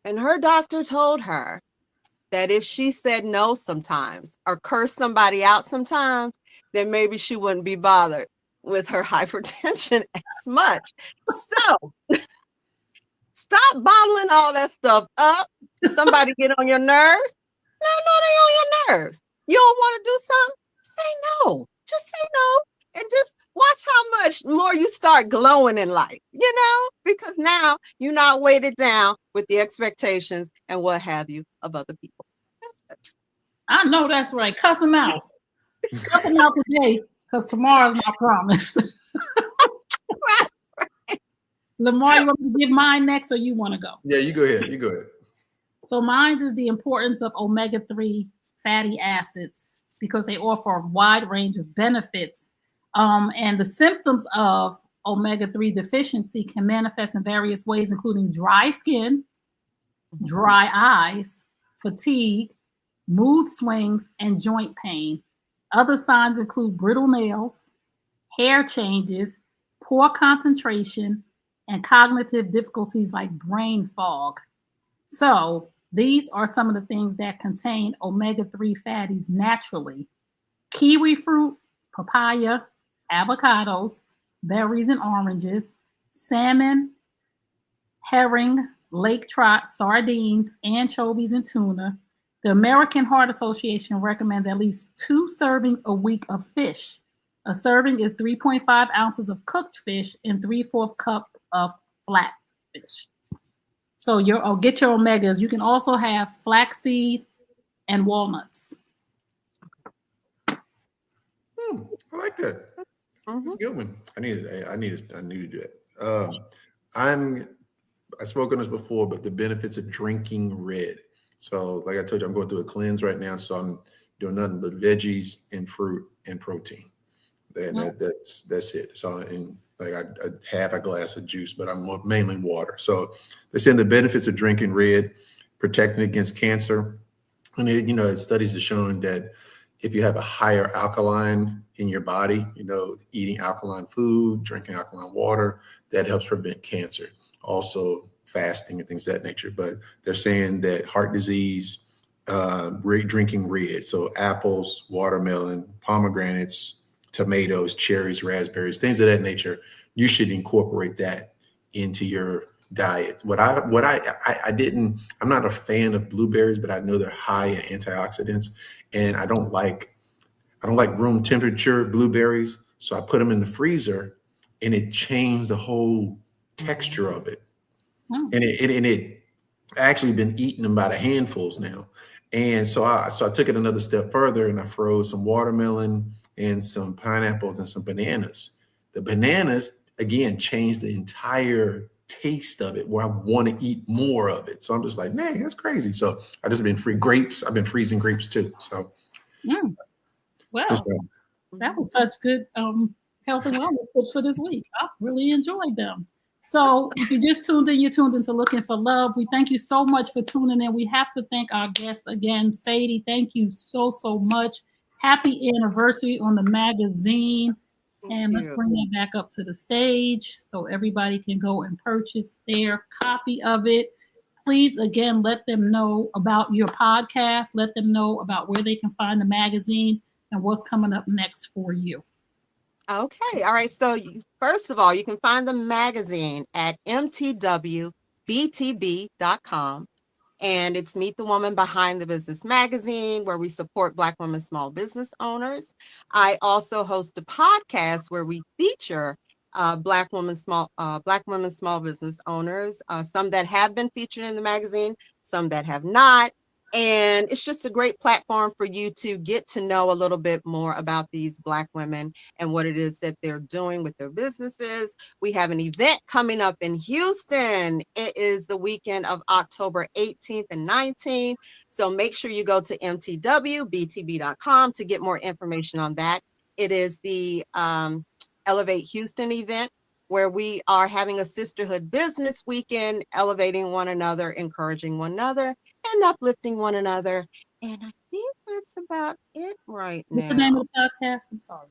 And her doctor told her that if she said no sometimes or cursed somebody out sometimes, then maybe she wouldn't be bothered with her hypertension as much. So stop bottling all that stuff up. Somebody get on your nerves. No, they on your nerves. You don't want to do something? Say no. Just say no. And just watch how much more you start glowing in life, because now you're not weighted down with the expectations and what have you of other people. That's it. I know that's right. Cuss them out. Cuss them out today, because tomorrow's not promised. Right. Lamar, you want me to give mine next, or you want to go? Yeah, you go ahead. So mine is the importance of omega-3 fatty acids, because they offer a wide range of benefits. And the symptoms of omega-3 deficiency can manifest in various ways, including dry skin, dry eyes, fatigue, mood swings, and joint pain. Other signs include brittle nails, hair changes, poor concentration, and cognitive difficulties like brain fog. So these are some of the things that contain omega-3 fatties naturally. Kiwi fruit, papaya, avocados, berries and oranges, salmon, herring, lake trout, sardines, anchovies, and tuna. The American Heart Association recommends at least 2 servings a week of fish. A serving is 3.5 ounces of cooked fish and 3/4 cup of flat fish. So get your omegas. You can also have flaxseed and walnuts. I like that. Mhm. That's a good one. I need to do that. I spoke on this before, but the benefits of drinking red. So, like I told you, I'm going through a cleanse right now, so I'm doing nothing but veggies and fruit and protein. That's it. So, and like I have a glass of juice, but I'm mainly water. So, they're saying the benefits of drinking red, protecting against cancer, and studies have shown that if you have a higher alkaline in your body, eating alkaline food, drinking alkaline water, that helps prevent cancer. Also, fasting and things of that nature. But they're saying that heart disease, drinking red, so apples, watermelon, pomegranates, tomatoes, cherries, raspberries, things of that nature, you should incorporate that into your diet. I'm not a fan of blueberries, but I know they're high in antioxidants, and I don't like room temperature blueberries, so I put them in the freezer, and it changed the whole texture of it. And it actually been eating them by the handfuls now. And so I took it another step further, and I froze some watermelon and some pineapples and some bananas. The bananas again changed the entire taste of it, where I want to eat more of it. So I'm just like, man, that's crazy. So I just been grapes. I've been freezing grapes too. So Well, that was such good health and wellness tips for this week. I really enjoyed them. So if you just tuned in, you're tuned into Looking for Love. We thank you so much for tuning in. We have to thank our guest again, Sadie. Thank you so much. Happy anniversary on the magazine. And let's bring that back up to the stage so everybody can go and purchase their copy of it. Please, again, let them know about your podcast. Let them know about where they can find the magazine and what's coming up next for you. Okay. All right. So first of all, you can find the magazine at MTWBTB.com. And it's Meet the Woman Behind the Business Magazine, where we support Black women small business owners. I also host a podcast where we feature Black women small business owners, some that have been featured in the magazine, some that have not. And it's just a great platform for you to get to know a little bit more about these Black women and what it is that they're doing with their businesses. We have an event coming up in Houston. It is the weekend of October 18th and 19th. So make sure you go to MTWBTB.com to get more information on that. It is the Elevate Houston event, where we are having a sisterhood business weekend, elevating one another, encouraging one another, and uplifting one another. And I think that's about it right now. What's the name of the podcast? I'm sorry.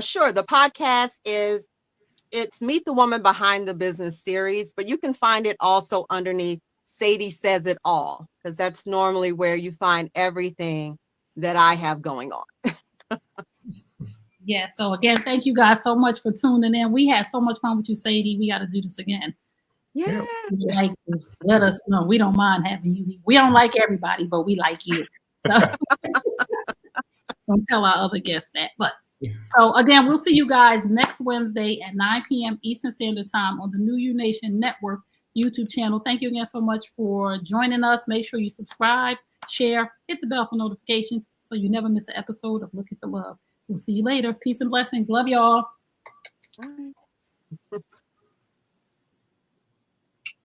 Sure. The podcast it's Meet the Woman Behind the Business series, but you can find it also underneath Sadie Says It All, because that's normally where you find everything that I have going on. Yeah, so again, thank you guys so much for tuning in. We had so much fun with you, Sadie. We got to do this again. Yeah. Like, let us know. We don't mind having you. We don't like everybody, but we like you. So don't tell our other guests that. But so again, we'll see you guys next Wednesday at 9 p.m. Eastern Standard Time on the New You Nation Network YouTube channel. Thank you again so much for joining us. Make sure you subscribe, share, hit the bell for notifications so you never miss an episode of Looking for Love. We'll see you later. Peace and blessings. Love y'all. Bye.